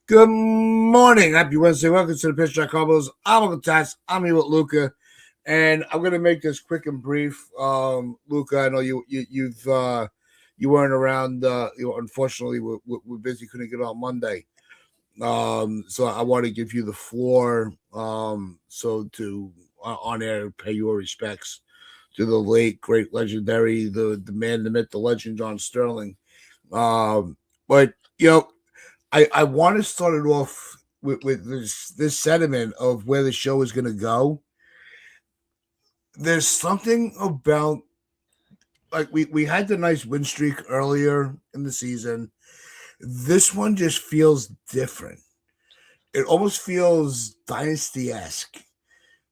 Good morning. Happy Wednesday. Welcome to the Pitch Track Combos. I'm Uncle Tats. I'm here with Luca, and I'm gonna make this quick and brief. Luca, I know you weren't around. Unfortunately, we're busy. Couldn't get on Monday. So I want to give you the floor. So to on air pay your respects to the late, great, legendary, the man, the myth, the legend, John Sterling. But I want to start it off with this sentiment of where the show is going to go. There's something about like we had the nice win streak earlier in the season. This one just feels different. It almost feels dynasty esque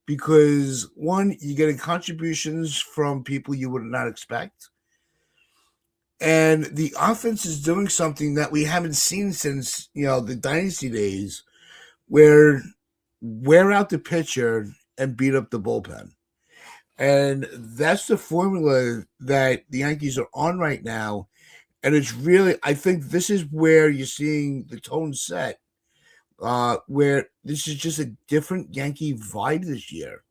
because one, you're getting contributions from people you would not expect. And the offense is doing something that we haven't seen since, the dynasty days, where wear out the pitcher and beat up the bullpen. And that's the formula that the Yankees are on right now. And it's really, I think this is where you're seeing the tone set, where this is just a different Yankee vibe this year.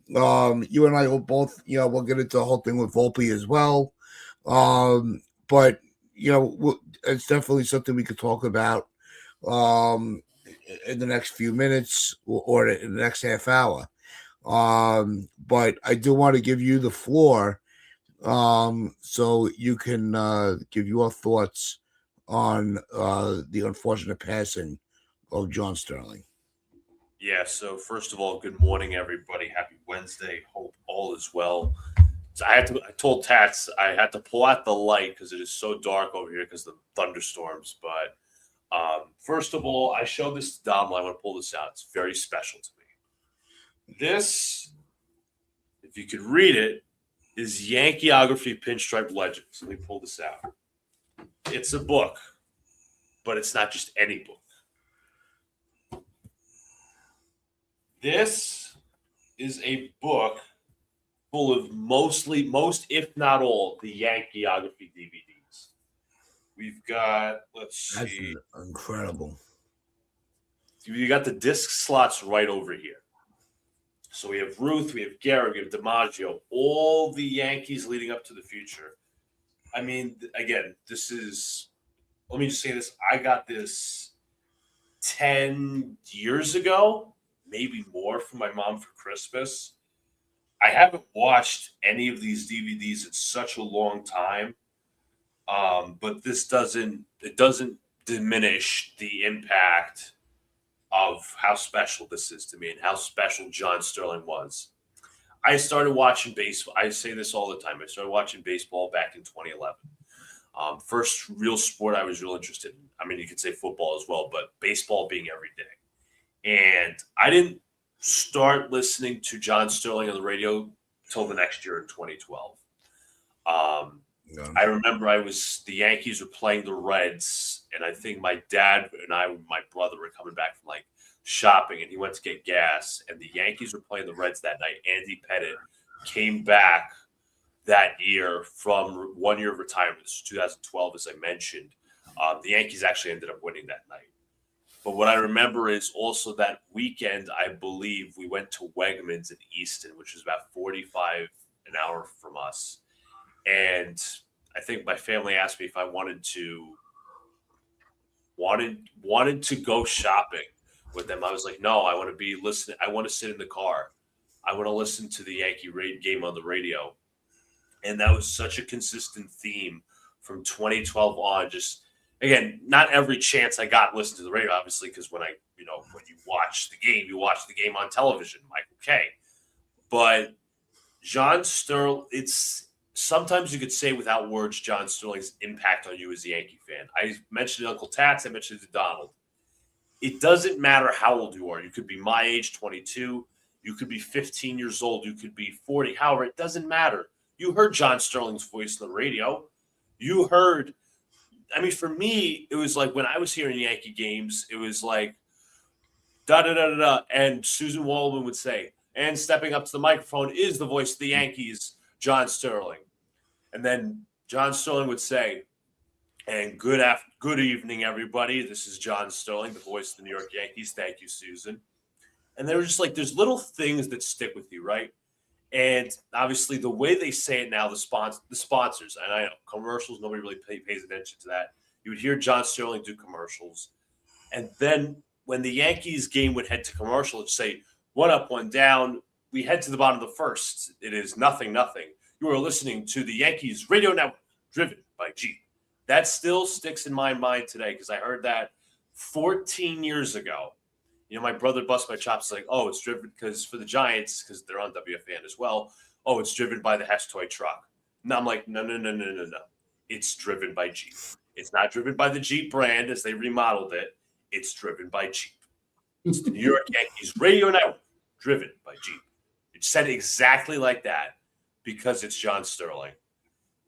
You and I will both, we'll get into the whole thing with Volpe as well. But, it's definitely something we could talk about. In the next few minutes or in the next half hour. But I do want to give you the floor so you can give your thoughts on the unfortunate passing of John Sterling. Yeah, so first of all, good morning, everybody. Happy Wednesday. Hope all is well. So I told Tats I had to pull out the light because it is so dark over here because of the thunderstorms. But first of all, I showed this to Dom. I want to pull this out. It's very special to me. This, if you could read it, is Yankeeography Pinstripe Legends. Let me pull this out. It's a book, but it's not just any book. This is a book full of most, if not all, the Yankeeography DVDs. We've got, let's That's see. incredible. You got the disc slots right over here. So we have Ruth, we have Garrett, we have DiMaggio, all the Yankees leading up to the future. I mean, again, let me just say this. I got this 10 years ago, maybe more, from my mom for Christmas. I haven't watched any of these DVDs in such a long time. But this doesn't diminish the impact of how special this is to me and how special John Sterling was. I started watching baseball. I say this all the time. I started watching baseball back in 2011. First real sport I was real interested in. I mean, you could say football as well, but baseball being every day. And I didn't start listening to John Sterling on the radio till the next year in 2012. Yeah. I remember the Yankees were playing the Reds, and I think my dad and my brother were coming back from like shopping, and he went to get gas, and the Yankees were playing the Reds that night. Andy Pettit came back that year from 1 year of retirement. This was 2012, as I mentioned. The Yankees actually ended up winning that night. But what I remember is also that weekend, I believe we went to Wegmans in Easton, which is about 45 an hour from us. And I think my family asked me if I wanted to go shopping with them. I was like, no, I want to be listening. I want to sit in the car. I want to listen to the Yankee game on the radio. And that was such a consistent theme from 2012 on. Just, again, not every chance I got listen to the radio, obviously, because when you watch the game, you watch the game on television, Michael K. But John Sterling, sometimes you could say without words John Sterling's impact on you as a Yankee fan. I mentioned Uncle Tats. I mentioned it to Donald. It doesn't matter how old you are. You could be my age, 22. You could be 15 years old. You could be 40. However, it doesn't matter. You heard John Sterling's voice on the radio. You heard, I mean, for me, it was like when I was hearing Yankee games, it was like da-da-da-da-da. And Susan Waldman would say, and stepping up to the microphone is the voice of the Yankees, John Sterling. And then John Sterling would say, And good evening, everybody. This is John Sterling, the voice of the New York Yankees. Thank you, Susan. And they were just like, there's little things that stick with you, right? And obviously, the way they say it now, the sponsors, and I know commercials, nobody really pays attention to that. You would hear John Sterling do commercials. And then when the Yankees game would head to commercial, it'd say, 1 up, 1 down. We head to the bottom of the first. It is 0-0. You are listening to the Yankees radio network, driven by Jeep. That still sticks in my mind today because I heard that 14 years ago. My brother bust my chops like, oh, it's driven because for the Giants, because they're on WFAN as well. Oh, it's driven by the Hess toy truck. And I'm like, no. It's driven by Jeep. It's not driven by the Jeep brand as they remodeled it. It's driven by Jeep. It's the New York Yankees radio network, driven by Jeep. It said exactly like that because it's John Sterling.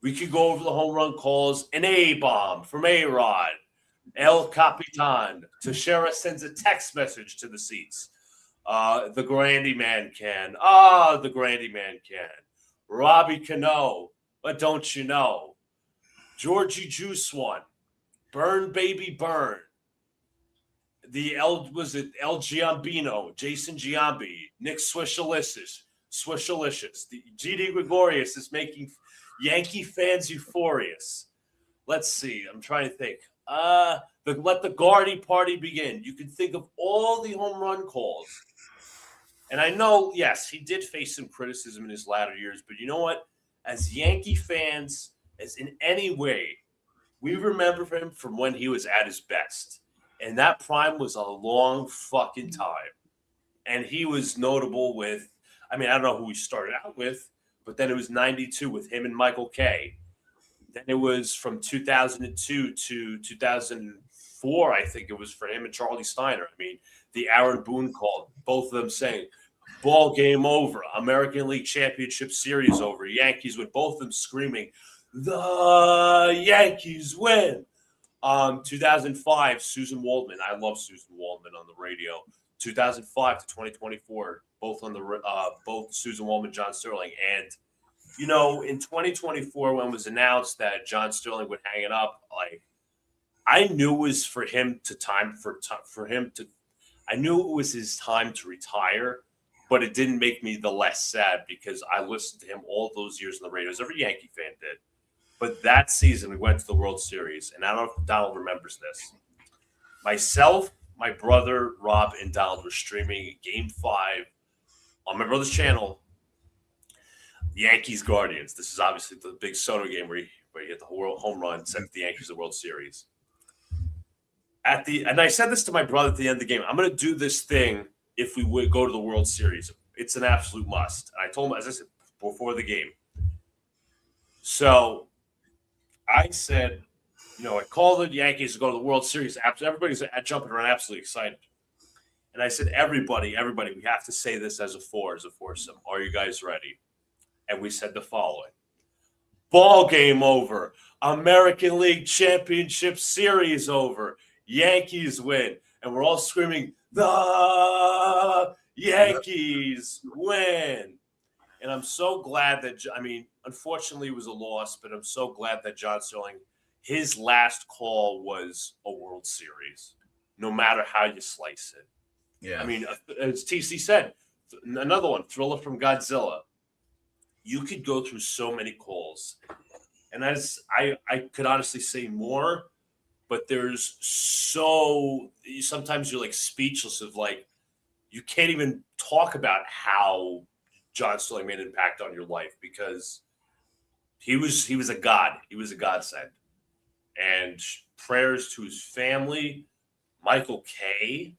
We could go over the home run calls. An A-bomb from A-Rod. El Capitan. Teixeira sends a text message to the seats. The Grandy Man can. The Grandy Man can. Robbie Cano. But don't you know? Georgie Juice One. Burn Baby Burn. El Giambino. Jason Giambi. Nick Swishalicious. The G.D. Gregorius is making Yankee fans euphorious. Let's see. I'm trying to think. Let the Gardy party begin. You can think of all the home run calls. And I know, yes, he did face some criticism in his latter years, but you know what? As Yankee fans, as in any way, we remember him from when he was at his best. And that prime was a long fucking time. And he was notable with, I don't know who he started out with, but then it was 92 with him and Michael Kay. Then it was from 2002 to 2004, I think it was for him and Charlie Steiner. The Aaron Boone call, both of them saying, ball game over, American League Championship Series over, Yankees with both of them screaming, the Yankees win. 2005, Susan Waldman. I love Susan Waldman on the radio. 2005 to 2024, both on the both Susan Waldman, John Sterling, and in 2024 when it was announced that John Sterling would hang it up, I knew it was for him to I knew it was his time to retire, but it didn't make me the less sad because I listened to him all those years on the radio, as every Yankee fan did. But that season, we went to the World Series, and I don't know if Donald remembers this. Myself, my brother, Rob, and Donald were streaming Game 5 on my brother's channel, Yankees Guardians. This is obviously the big Soto game where you hit the home run, sent the Yankees the World Series. And I said this to my brother at the end of the game. I'm going to do this thing if we would go to the World Series. It's an absolute must. And I told him, as I said, before the game. So I said, I called the Yankees to go to the World Series. Everybody's jumping around, absolutely excited. And I said, everybody, we have to say this as a foursome. Are you guys ready? And we said the following. Ball game over. American League Championship Series over. Yankees win. And we're all screaming, the Yankees win. And I'm so glad that, unfortunately it was a loss, but I'm so glad that John Sterling, his last call was a World Series, no matter how you slice it. Yeah. As TC said, another one, Thriller from Godzilla. You could go through so many calls. And as I could honestly say more, but there's sometimes you're speechless of you can't even talk about how John Sterling made an impact on your life because he was a god. He was a godsend. And prayers to his family, Michael Kay,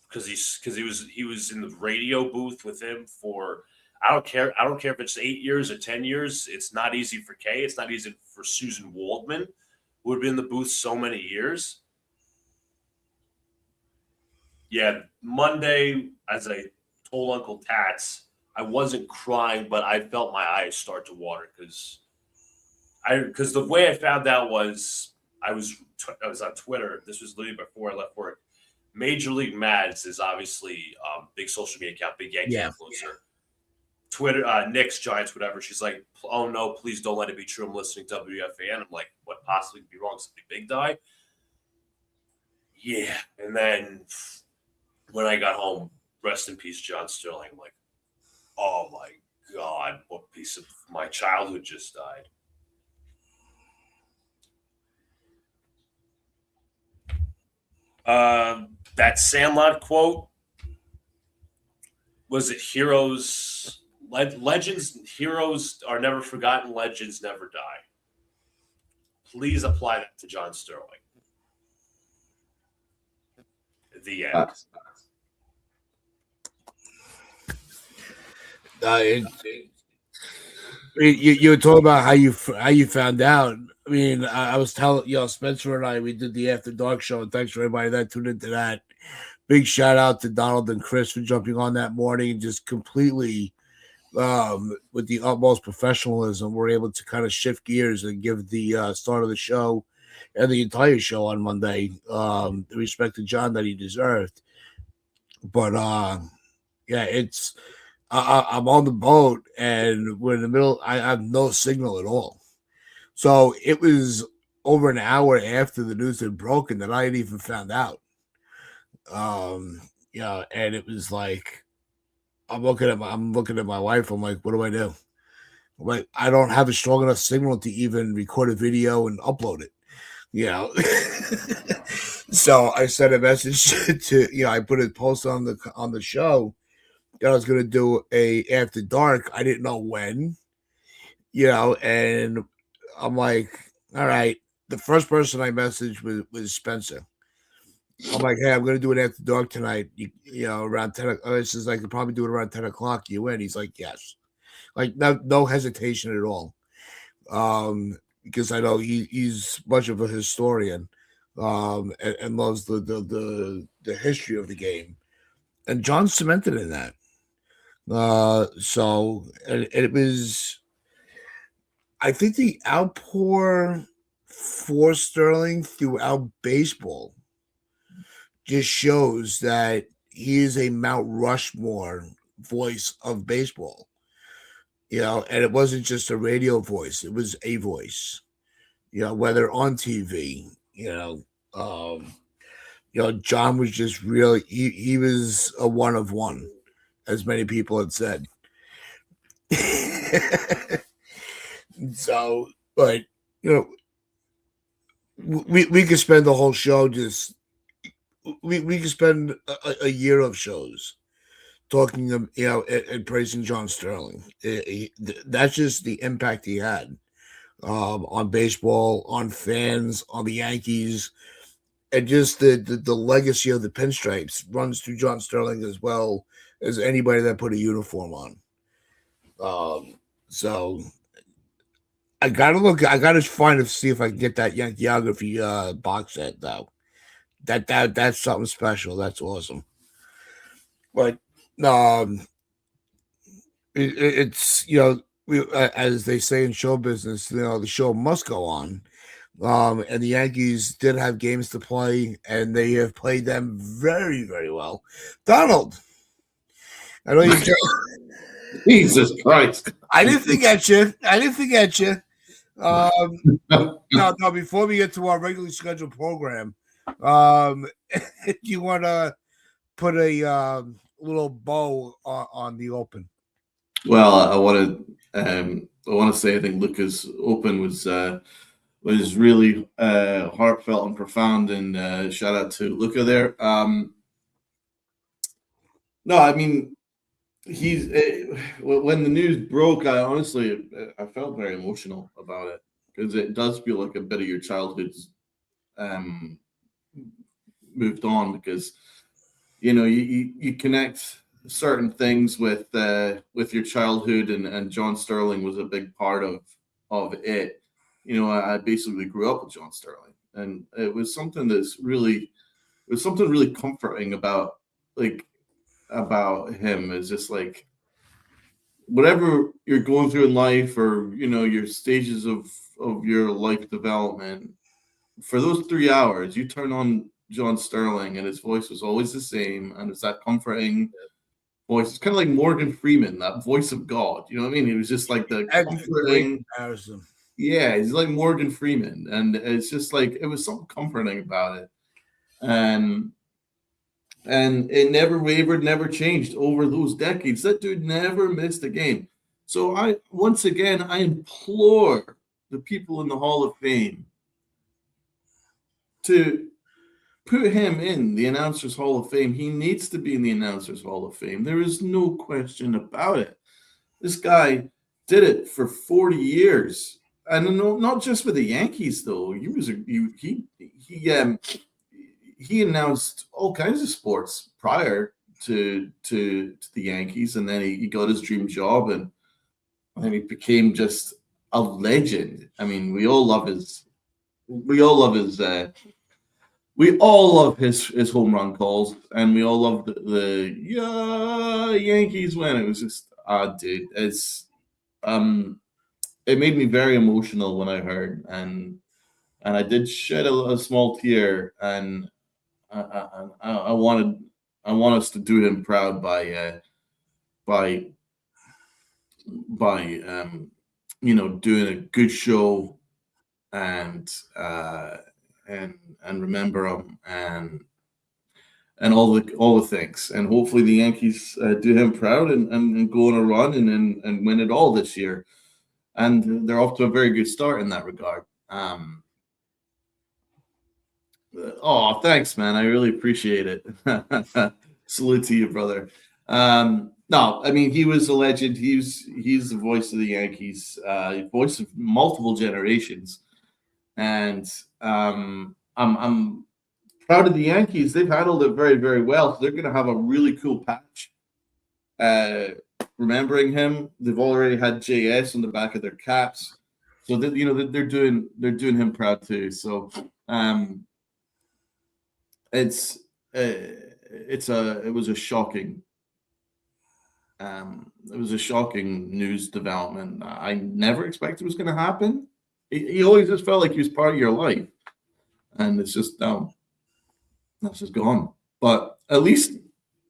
because he was in the radio booth with him for I don't care if it's 8 years or 10 years. It's not easy for Kay. It's not easy for Susan Waldman, who had been in the booth so many years. Yeah, Monday, as I told Uncle Tats, I wasn't crying, but I felt my eyes start to water because the way I found out was I was on Twitter. This was literally before I left work. Major League Mads is obviously big social media account, big Yankee influencer. Yeah. Twitter, Knicks, Giants, whatever. She's like, oh no, please don't let it be true. I'm listening to WFAN. I'm like, what? possibly be wrong. Somebody big die. Yeah. And then when I got home, rest in peace, John Sterling. I'm like, oh my God, what piece of my childhood just died. That Sandlot quote, was it heroes, legends, heroes are never forgotten, legends never die. Please apply that to John Sterling. The end. You were talking about how you found out. I mean, I was telling Spencer and I, we did the After Dark show, and thanks for everybody that tuned into that. Big shout out to Donald and Chris for jumping on that morning and just completely, with the utmost professionalism, we're able to kind of shift gears and give the start of the show and the entire show on Monday the respect to John that he deserved. But yeah, it's. I'm on the boat and we're in the middle. I have no signal at all. So it was over an hour after the news had broken that I had even found out. And it was like I'm looking at my wife. I'm like, what do I do? I'm like, I don't have a strong enough signal to even record a video and upload it. So I sent a message to I put a post on the show. I was going to do a After Dark. I didn't know when, and I'm like, all right. The first person I messaged was Spencer. I'm like, hey, I'm going to do an After Dark tonight, around 10. This is I could probably do it around 10 o'clock. You in? He's like, yes. Like, no hesitation at all. Because I know he's much of a historian and loves the history of the game. And John cemented in that. So it was, I think the outpour for Sterling throughout baseball just shows that he is a Mount Rushmore voice of baseball, and it wasn't just a radio voice, it was a voice, whether on TV, John was just really, he was a one of one, as many people had said. So, but we could spend the whole show just we could spend a year of shows talking and praising John Sterling. That's just the impact he had on baseball, on fans, on the Yankees, and just the legacy of the pinstripes runs through John Sterling as well as anybody that put a uniform on. So I gotta find to see if I can get that Yankeeography box set though. That's something special. That's awesome. But it's as they say in show business, the show must go on. And the Yankees did have games to play, and they have played them very, very well. Donald, I know you. Jesus Christ! I didn't forget you. No. Before we get to our regularly scheduled program, do you want to put a little bow on the Open? Well, I want to say I think Luca's Open was really heartfelt and profound, and shout out to Luca there. No, I mean, he's when the news broke, I felt very emotional about it because it does feel like a bit of your childhood's moved on, because you connect certain things with your childhood, and John Sterling was a big part of it. I basically grew up with John Sterling, and it was something really comforting about him. Is just like whatever you're going through in life, or your stages of your life development, for those 3 hours you turn on John Sterling and his voice was always the same, and it's that comforting voice. It's kind of like Morgan Freeman, that voice of God. You know what I mean? He was just like the comforting. Yeah, he's like Morgan Freeman, and it's just like it was something comforting about it, and it never wavered, never changed over those decades. That dude never missed a game. So once again I implore the people in the Hall of Fame to put him in the Announcers Hall of Fame. He needs to be in the Announcers Hall of Fame. There is no question about it. This guy did it for 40 years. And not just with the Yankees, though. He announced all kinds of sports prior to the Yankees, and then he got his dream job, and he became just a legend. I mean, we all love his home run calls, and we all love the yeah Yankees win. It was just dude, it made me very emotional when I heard, and I did shed a small tear, and I want us to do him proud by doing a good show, and remember him, and all the things, and hopefully the Yankees do him proud, and go on a run, and win it all this year, and they're off to a very good start in that regard. Oh, thanks, man. I really appreciate it. Salute to you, brother. No, I mean, he was a legend. He's the voice of the Yankees, voice of multiple generations, and I'm proud of the Yankees. They've handled it very, very well. So they're going to have a really cool patch. Remembering him, they've already had JS on the back of their caps, so that they're doing him proud too. So it was a shocking news development. I never expected it was going to happen. He always just felt like he was part of your life, and it's just that's just gone. But at least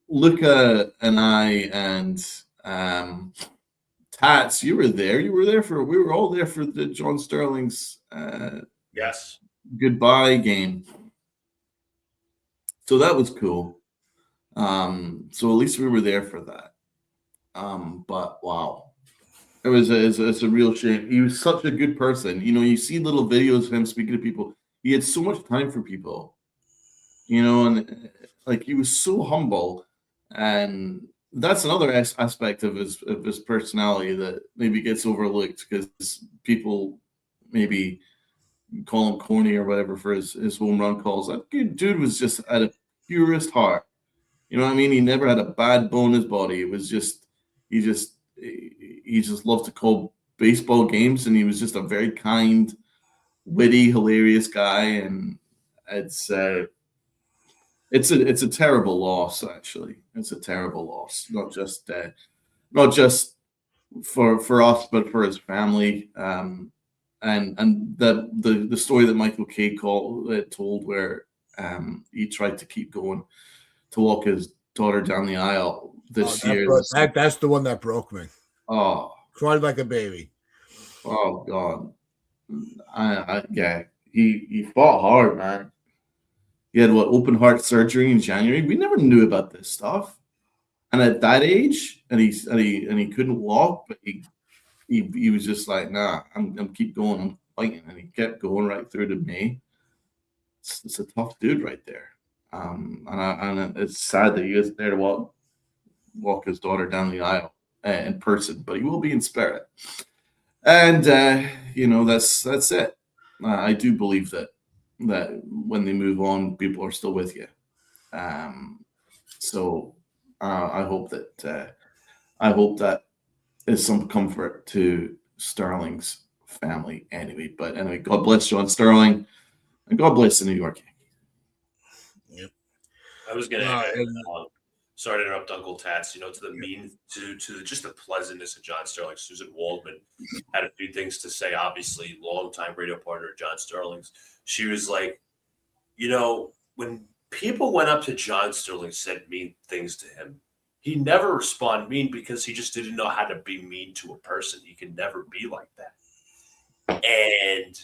Luca and I and Tats, you were there. We were all there for the John Sterling's Yes. goodbye game. So that was cool. So at least we were there for that. But wow, it's a real shame. He was such a good person. You see little videos of him speaking to people. He had so much time for people. And like he was so humble, and that's another aspect of his personality that maybe gets overlooked because people maybe call him corny or whatever for his home run calls. That dude was just at a purest heart. You know what I mean? He never had a bad bone in his body. It was just he just loved to call baseball games, and he was just a very kind, witty, hilarious guy. And it's a terrible loss, actually. It's a terrible loss, not just for us, but for his family. And the story that Michael Kay told, where he tried to keep going to walk his daughter down the aisle this year. That's the one that broke me. Oh, Cried like a baby. Oh God, yeah. He fought hard, man. He had open heart surgery in January. We never knew about this stuff, and at that age, and he couldn't walk, but he was just like, nah, I'm keep going, I'm fighting, and he kept going right through to May. It's a tough dude right there, and it's sad that he isn't there to walk his daughter down the aisle in person, but he will be in spirit. And that's it. I do believe that when they move on, people are still with you. So I hope that is some comfort to Sterling's family anyway. But anyway, God bless John Sterling, and God bless the New York Yankees. Yep. I was going to sorry to interrupt Uncle Tats, to just the pleasantness of John Sterling. Susan Waldman had a few things to say, obviously, longtime radio partner of John Sterling's. She was like, when people went up to John Sterling, said mean things to him, he never responded mean because he just didn't know how to be mean to a person. He could never be like that. And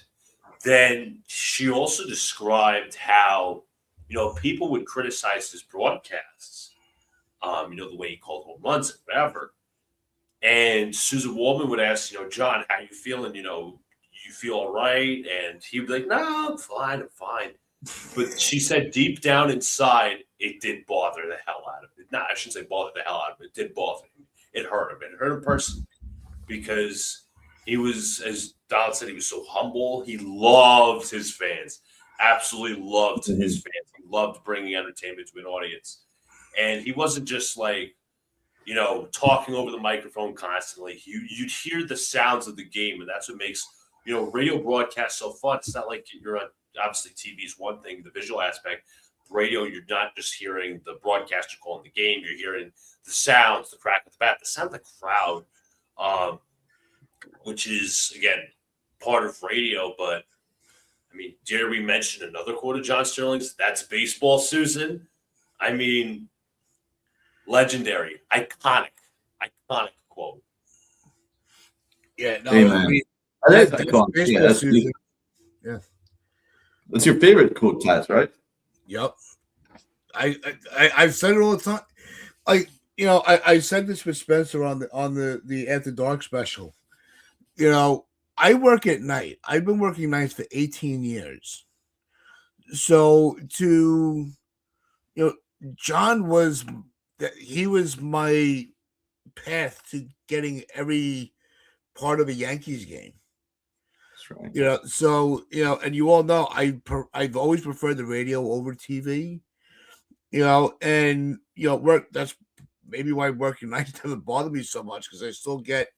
then she also described how, people would criticize his broadcasts, the way he called home runs and whatever. And Susan Waldman would ask, John, how you feeling? You feel all right? And he'd be like, no, I'm fine. But she said deep down inside, it did bother the hell out of him. No, I shouldn't say bother the hell out of him. It did bother him. It hurt him. It hurt him personally because he was, as Don said, he was so humble. He loved his fans. Absolutely loved his fans. He loved bringing entertainment to an audience. And he wasn't just like, talking over the microphone constantly. You'd hear the sounds of the game, and that's what makes, radio broadcasts so fun. It's not like you're on, obviously TV is one thing, the visual aspect. Radio, you're not just hearing the broadcaster calling the game. You're hearing the sounds, the crack of the bat, the sound of the crowd, which is, again, part of radio. But, I mean, dare we mention another quote of John Sterling's? That's baseball, Susan. I mean, legendary, iconic quote. Yeah, no, Hey, man. I mean, That's that's iconic. baseball, Yeah, Susan. Yeah. That's your favorite quote, Taz, right? Yep. I've said it all the time. I said this with Spencer on the After Dark special. I work at night. I've been working nights for 18 years. So John was my path to getting every part of a Yankees game. That's right. And you all know I've always preferred the radio over TV. Work. That's maybe why working nights doesn't bother me so much, because I still get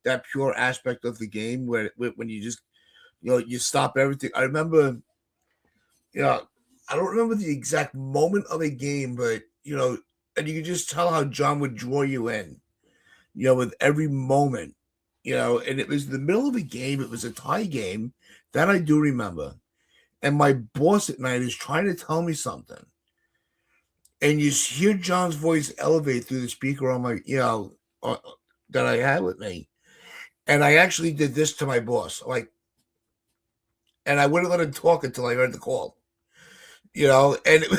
that pure aspect of the game where when you just you stop everything. I remember, I don't remember the exact moment of a game, but and you could just tell how John would draw you in, with every moment. And it was the middle of a game. It was a tie game. That I do remember. And my boss at night is trying to tell me something. And you hear John's voice elevate through the speaker on my, that I had with me. And I actually did this to my boss. And I wouldn't let him talk until I heard the call. And it,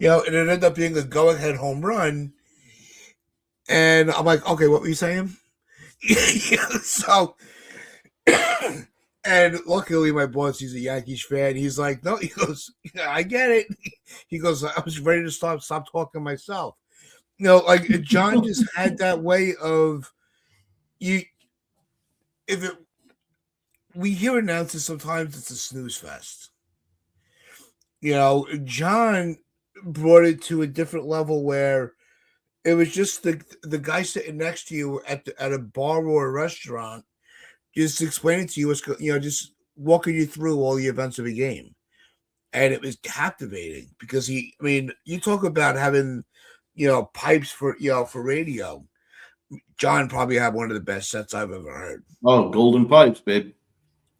and it ended up being a go-ahead home run. And I'm like, okay, what were you saying? So, and luckily my boss, he's a Yankees fan. He's like, no, he goes, I get it. He goes, I was ready to stop talking myself. John just had that way of we hear announcers sometimes it's a snooze fest. John brought it to a different level where it was just the guy sitting next to you at a bar or a restaurant, just explaining to you just walking you through all the events of a game, and it was captivating because you talk about having pipes for radio. John probably had one of the best sets I've ever heard. Oh, golden pipes, babe.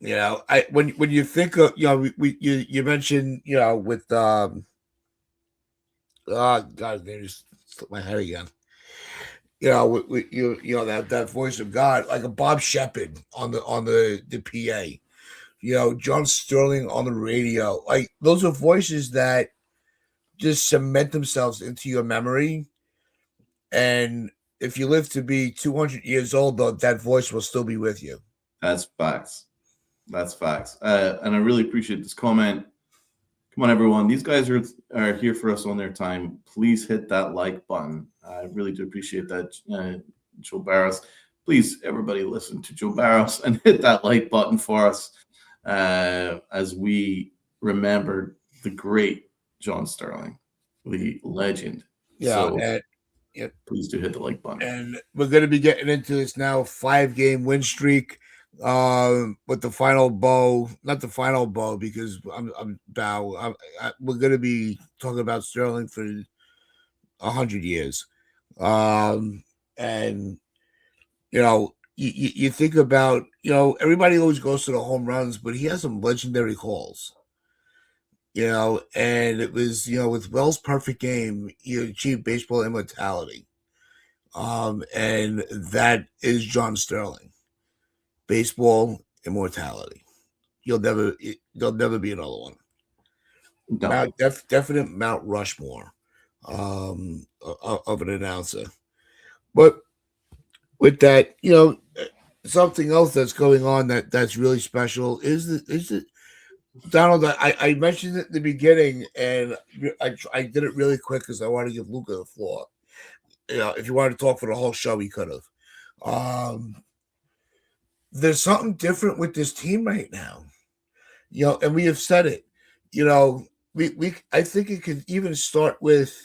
When you think of you mentioned with God, they just slipped my head again. That voice of God, like a Bob Shepard on the PA. John Sterling on the radio. Like those are voices that just cement themselves into your memory. And if you live to be 200 years old, though, that voice will still be with you. That's facts. And I really appreciate this comment. Come on, everyone. These guys are here for us on their time. Please hit that like button. I really do appreciate that, Joe Barros. Please, everybody, listen to Joe Barros and hit that like button for us as we remember the great John Sterling, the legend. Yeah. Please do hit the like button. And we're going to be getting into this now 5-game win streak. With the final bow, not the final bow, because we're going to be talking about Sterling for 100 years. And you think about, everybody always goes to the home runs, but he has some legendary calls. And it was, with Wells' perfect game, he achieved baseball immortality. And that is John Sterling. Baseball immortality. There'll never be another one. No. Definite Mount Rushmore of an announcer. But with that, something else that's going on that's really special is the Donald. I mentioned it at the beginning, and I did it really quick because I want to give Luca the floor. If you wanted to talk for the whole show, he could have. There's something different with this team right now, and we have said it. I think it could even start with,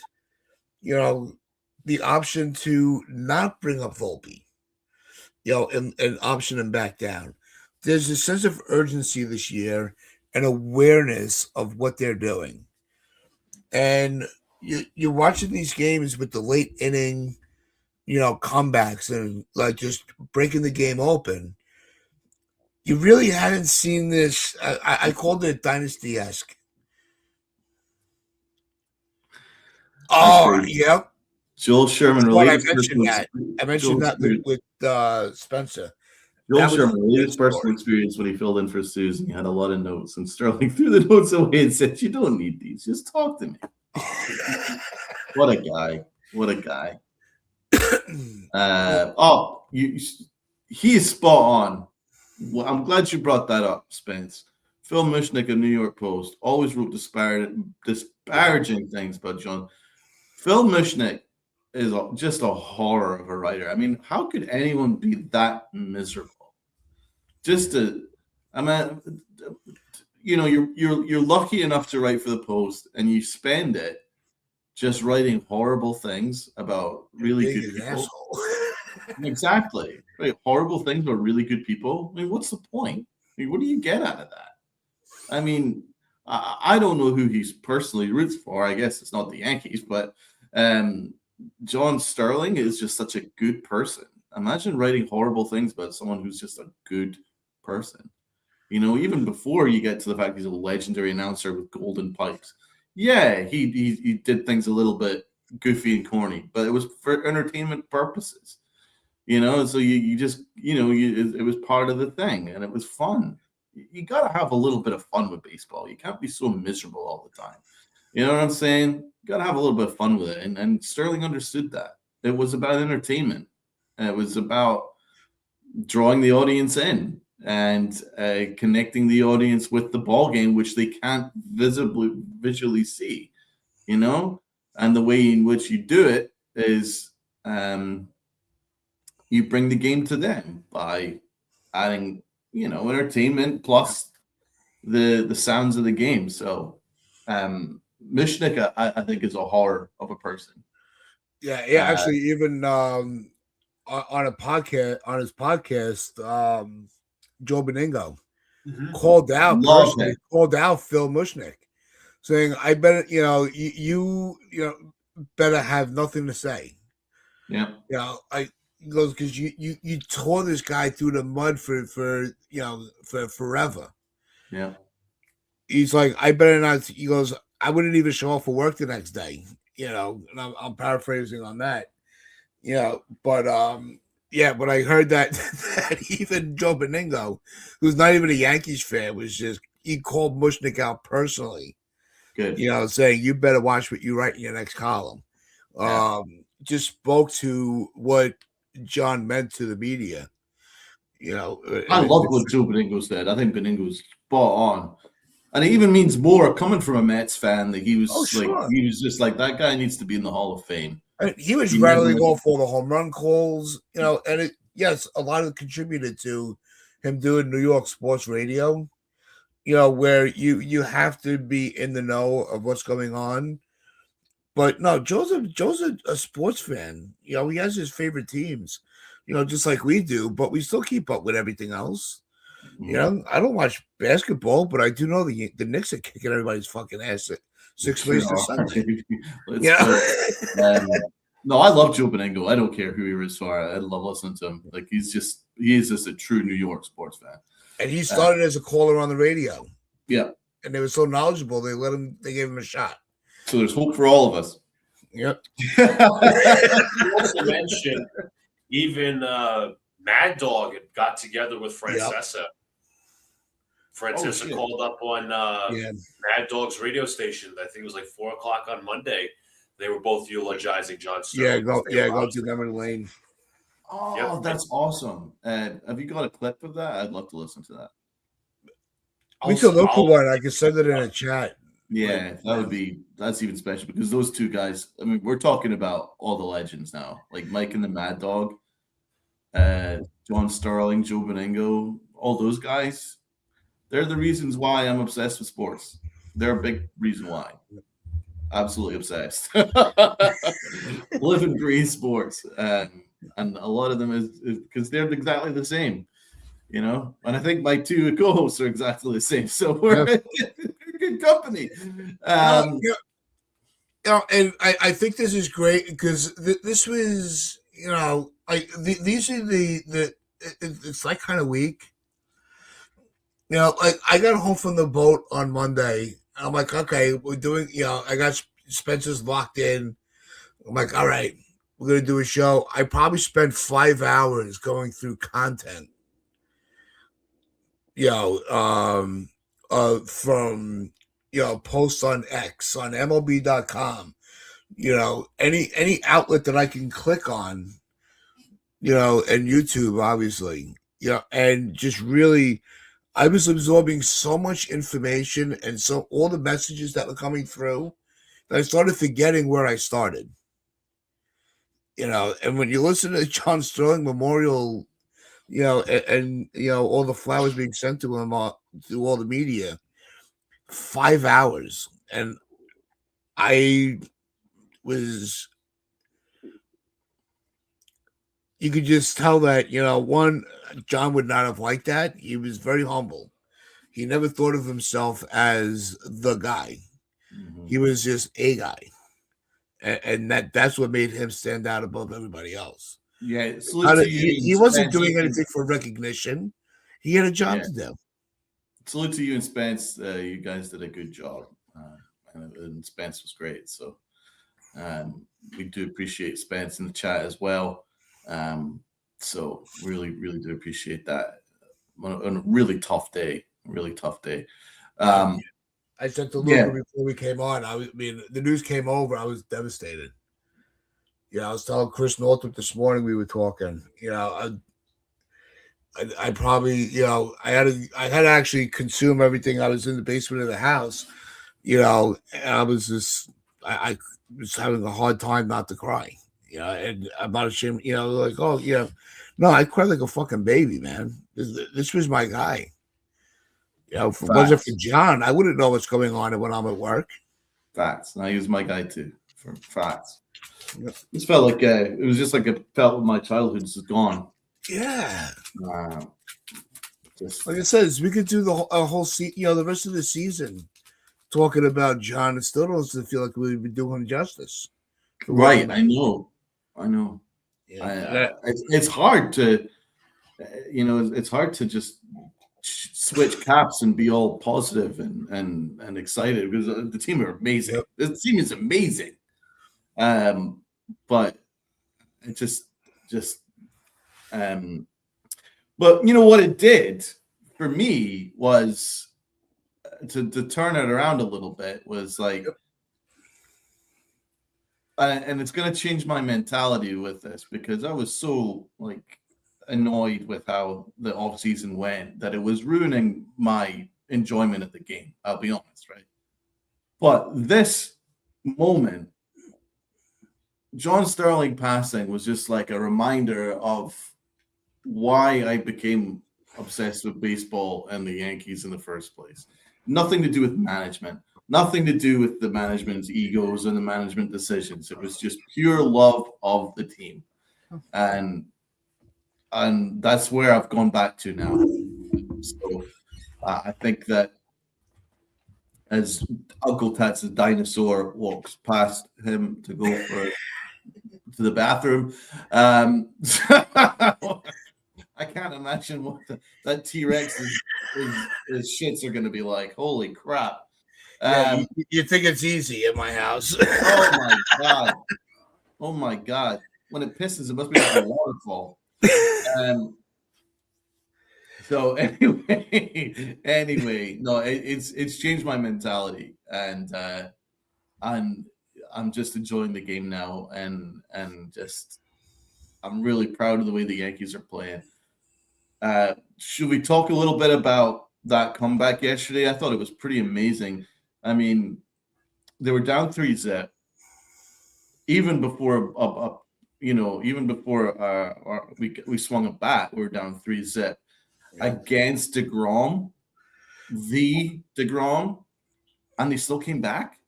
the option to not bring up Volpe, and option him back down. There's a sense of urgency this year and awareness of what they're doing. And you're watching these games with the late inning, comebacks and like just breaking the game open. You really hadn't seen this. I called it dynasty-esque. Oh, yep. Joel Sherman related. I mentioned that with Spencer. Joel Sherman related his personal experience when he filled in for Susan. He had a lot of notes, and Sterling threw the notes away and said, "You don't need these. Just talk to me." What a guy! What a guy! He is spot on. Well, I'm glad you brought that up, Spence. Phil Mushnick of New York Post always wrote disparaging things about John. Phil Mushnick is just a horror of a writer. I mean, how could anyone be that miserable? You're lucky enough to write for the Post, and you spend it just writing horrible things about really good people. Exactly. Right. Horrible things about really good people. I mean, what's the point? I mean, what do you get out of that? I mean, I don't know who he's personally roots for. I guess it's not the Yankees, but John Sterling is just such a good person. Imagine writing horrible things about someone who's just a good person. Even before you get to the fact he's a legendary announcer with golden pipes. Yeah, he did things a little bit goofy and corny, but it was for entertainment purposes. So you just, it was part of the thing, and it was fun. You got to have a little bit of fun with baseball. You can't be so miserable all the time. You know what I'm saying? You got to have a little bit of fun with it. And Sterling understood that. It was about entertainment. And it was about drawing the audience in and connecting the audience with the ball game, which they can't visually see, And the way in which you do it is you bring the game to them by adding, entertainment plus the sounds of the game. So Mushnick, I think, is a horror of a person. Yeah, actually, even on his podcast, Joe Beningo called out Phil Mushnick, saying, "I better, you better have nothing to say." Yeah, He goes, because you tore this guy through the mud for forever. Yeah. He's like, I better not. He goes, I wouldn't even show up for work the next day. And I'm paraphrasing on that. But but I heard that even Joe Beningo, who's not even a Yankees fan, he called Mushnick out personally. Good. Saying, you better watch what you write in your next column. Yeah. Just spoke to what John meant to the media. I love what Joe Beningo said. I think Beningo's spot on. And it even means more coming from a Mets fan that he was he was just like, that guy needs to be in the Hall of Fame. He was rattling off all the home run calls, and a lot of it contributed to him doing New York sports radio, where you have to be in the know of what's going on. But no, Joe's a sports fan. He has his favorite teams, just like we do, but we still keep up with everything else. I don't watch basketball, but I do know the Knicks are kicking everybody's fucking ass at 6 ways to Sunday. No, I love Joe Beningo. I don't care who he is for. I love listening to him. Like he is just a true New York sports fan. And he started as a caller on the radio. Yeah. And they were so knowledgeable, they gave him a shot. So there's hope for all of us. Yep. Also mentioned even Mad Dog got together with Francesa Francesca shit. called up on Yeah. Mad Dog's radio station. I think it was like 4:00 on Monday. They were both eulogizing John Yeah, Sterling. go to memory lane. Oh, Yep. that's awesome. Have you got a clip of that? I'd love to listen to that. We could look for one. I can send it in a chat. Yeah, that's even special because those two guys, I mean, we're talking about all the legends now, like Mike and the Mad Dog, John Sterling, Joe Beningo, all those guys. They're the reasons why I'm obsessed with sports. They're a big reason why. Absolutely obsessed. Live and breathe sports. And a lot of them is because they're exactly the same, you know. And I think my two co-hosts are exactly the same. So we're good company. And I think this is great because this was, these are it's like kind of weak. Like I got home from the boat on Monday. I'm like, okay, we're doing, I got Spencer's locked in. I'm like, all right, we're going to do a show. I probably spent 5 hours going through content, from, posts on X, on MLB.com, any outlet that I can click on, and YouTube, obviously, and just really, I was absorbing so much information and so all the messages that were coming through that I started forgetting where I started. And when you listen to John Sterling Memorial, and all the flowers being sent to him through all the media, 5 hours, and I was. You could just tell that, one, John would not have liked that. He was very humble. He never thought of himself as the guy. Mm-hmm. He was just a guy. And that's what made him stand out above everybody else. Yeah, he wasn't doing anything for recognition. He had a job to do. Salute to you and Spence. You guys did a good job. And Spence was great. So we do appreciate Spence in the chat as well. So really, really do appreciate that. On a really tough day. I said to Luca before we came on, the news came over. I was devastated. I was telling Chris Northrup this morning, we were talking, I probably, I had to actually consume everything. I was in the basement of the house, and I was just, I was having a hard time not to cry, and I'm not ashamed, like, oh, yeah. No, I cried like a fucking baby, man. This was my guy. If it wasn't for John, I wouldn't know what's going on when I'm at work. Facts. Now he was my guy too. For facts. It felt like it was just like it felt my childhood just gone. Yeah. Like I said, we could do the whole the rest of the season talking about John. It still doesn't feel like we'd be doing him justice. Right. I know. Yeah. It's hard to, it's hard to just switch caps and be all positive and excited because the team are amazing. Yep. The team is amazing. But it just but you know what it did for me was to turn it around a little bit was like, and it's going to change my mentality with this because I was so like annoyed with how the offseason went that it was ruining my enjoyment of the game. I'll be honest, right? But this moment, John Sterling passing was just like a reminder of why I became obsessed with baseball and the Yankees in the first place. Nothing to do with management, nothing to do with the management's egos and the management decisions. It was just pure love of the team. And that's where I've gone back to now. So I think that as Uncle Tats the dinosaur walks past him to go to the bathroom, I can't imagine what that T-Rex his shits are going to be like. Holy crap. You think it's easy at my house. Oh my God. When it pisses, it must be like a waterfall. So anyway, no, it's changed my mentality, and I'm I'm just enjoying the game now, and just I'm really proud of the way the Yankees are playing. Should we talk a little bit about that comeback yesterday? I thought it was pretty amazing. I mean, they were down 3-zip even before even before we swung a bat. We were down 3-zip against DeGrom, the DeGrom, and they still came back.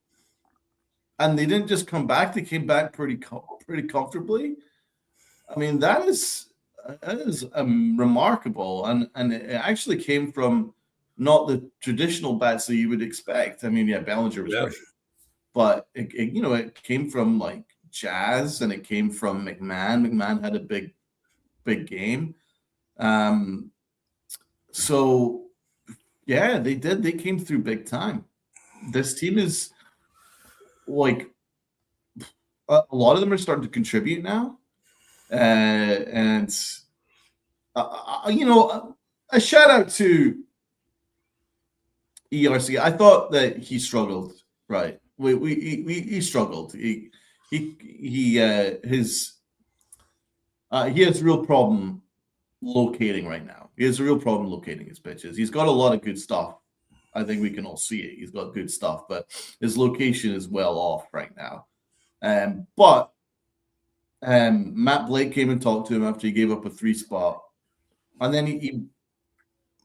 And they didn't just come back; they came back pretty comfortably. I mean, that is remarkable, and it actually came from not the traditional bats that you would expect. I mean, yeah, Bellinger was great, but it came from like Jazz, and it came from McMahon. McMahon had a big game. So yeah, they did. They came through big time. This team is like a lot of them are starting to contribute now, and a shout out to ERC. I thought that he struggled. Right, he struggled. He has a real problem locating right now. He has a real problem locating his pitches. He's got a lot of good stuff. I think we can all see it. He's got good stuff, but his location is well off right now. But Matt Blake came and talked to him after he gave up a 3 spot, and then he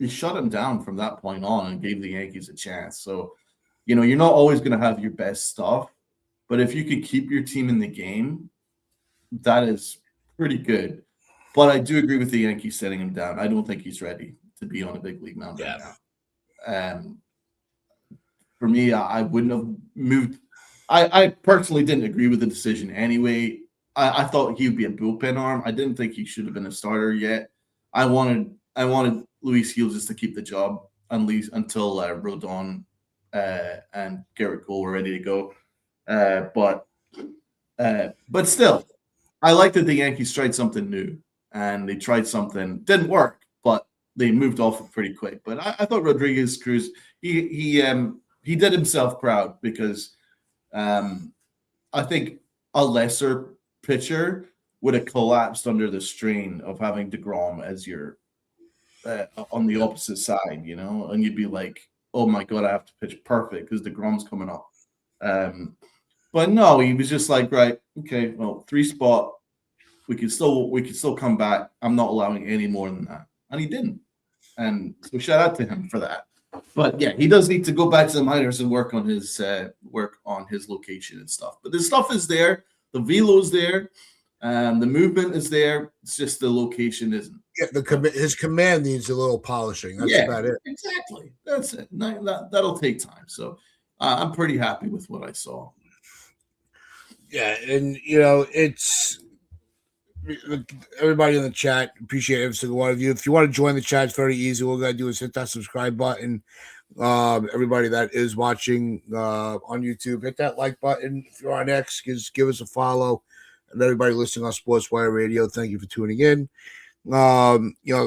shut him down from that point on and gave the Yankees a chance. So, you're not always going to have your best stuff, but if you could keep your team in the game, that is pretty good. But I do agree with the Yankees setting him down. I don't think he's ready to be on a big league mound right now. For me, I wouldn't have moved. I personally didn't agree with the decision anyway. I thought he would be a bullpen arm. I didn't think he should have been a starter yet. I wanted Luis Gil just to keep the job until Rodon and Garrett Cole were ready to go. But still, I like that the Yankees tried something new, and they tried something didn't work, but they moved off it pretty quick. But I thought Rodriguez Cruz he did himself proud because I think a lesser pitcher would have collapsed under the strain of having DeGrom as your on the opposite side, and you'd be like, oh my God, I have to pitch perfect because DeGrom's coming up. But no, he was just like, right, okay, well, 3 spot, we can still come back. I'm not allowing any more than that, and he didn't. And so shout out to him for that. But yeah, he does need to go back to the minors and work on his location and stuff. But the stuff is there, the velo's there, the movement is there. It's just the location isn't. Yeah, his command needs a little polishing. That's about it. Exactly. That's it. That'll take time. So I'm pretty happy with what I saw. Yeah, and it's everybody in the chat. Appreciate every single one of you. If you want to join the chat, it's very easy. All we gotta do is hit that subscribe button. Everybody that is watching on YouTube, hit that like button. If you're on X, give us a follow. And everybody listening on SportsWire Radio, thank you for tuning in.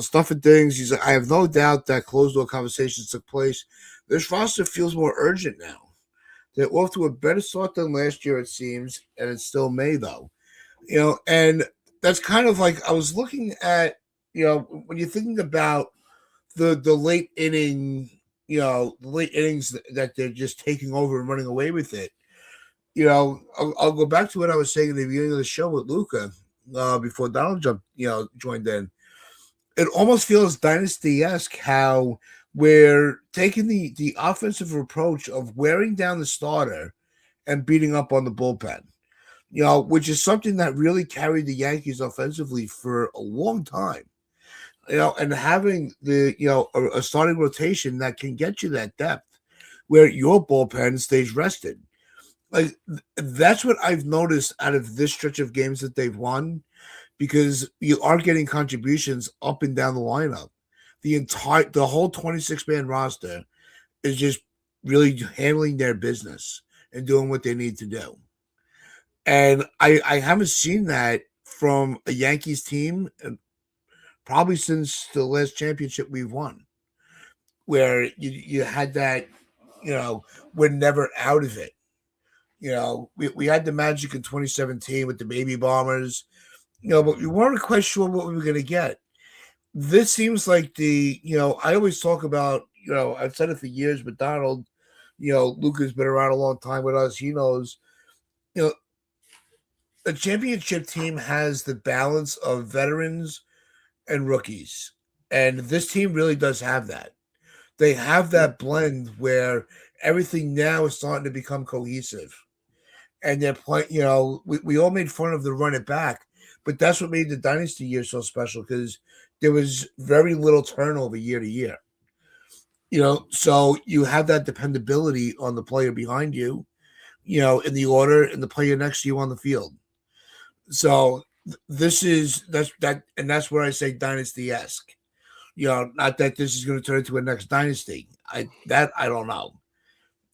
Stuff and things. I have no doubt that closed door conversations took place. This roster feels more urgent now. They're off to a better start than last year, it seems, and it's still May though. And that's kind of like I was looking at, when you're thinking about the late inning, the late innings that they're just taking over and running away with it. I'll go back to what I was saying at the beginning of the show with Luca before Donald joined in. It almost feels dynasty-esque how we're taking the offensive approach of wearing down the starter and beating up on the bullpen. Which is something that really carried the Yankees offensively for a long time. And having a starting rotation that can get you that depth where your bullpen stays rested. Like that's what I've noticed out of this stretch of games that they've won, because you are getting contributions up and down the lineup. The whole 26-man roster is just really handling their business and doing what they need to do. And I haven't seen that from a Yankees team probably since the last championship we've won, where you had that, we're never out of it. We had the Magic in 2017 with the Baby Bombers, but we weren't quite sure what we were going to get. This seems like I always talk about, I've said it for years, but Donald, Luca's been around a long time with us. He knows, you know, a championship team has the balance of veterans and rookies. And this team really does have that. They have that blend where everything now is starting to become cohesive. And they're playing, we all made fun of the run it back, but that's what made the dynasty year so special because there was very little turnover year to year. So you have that dependability on the player behind you, in the order and the player next to you on the field. So that's where I say dynasty-esque. Not that this is going to turn into a next dynasty. I don't know.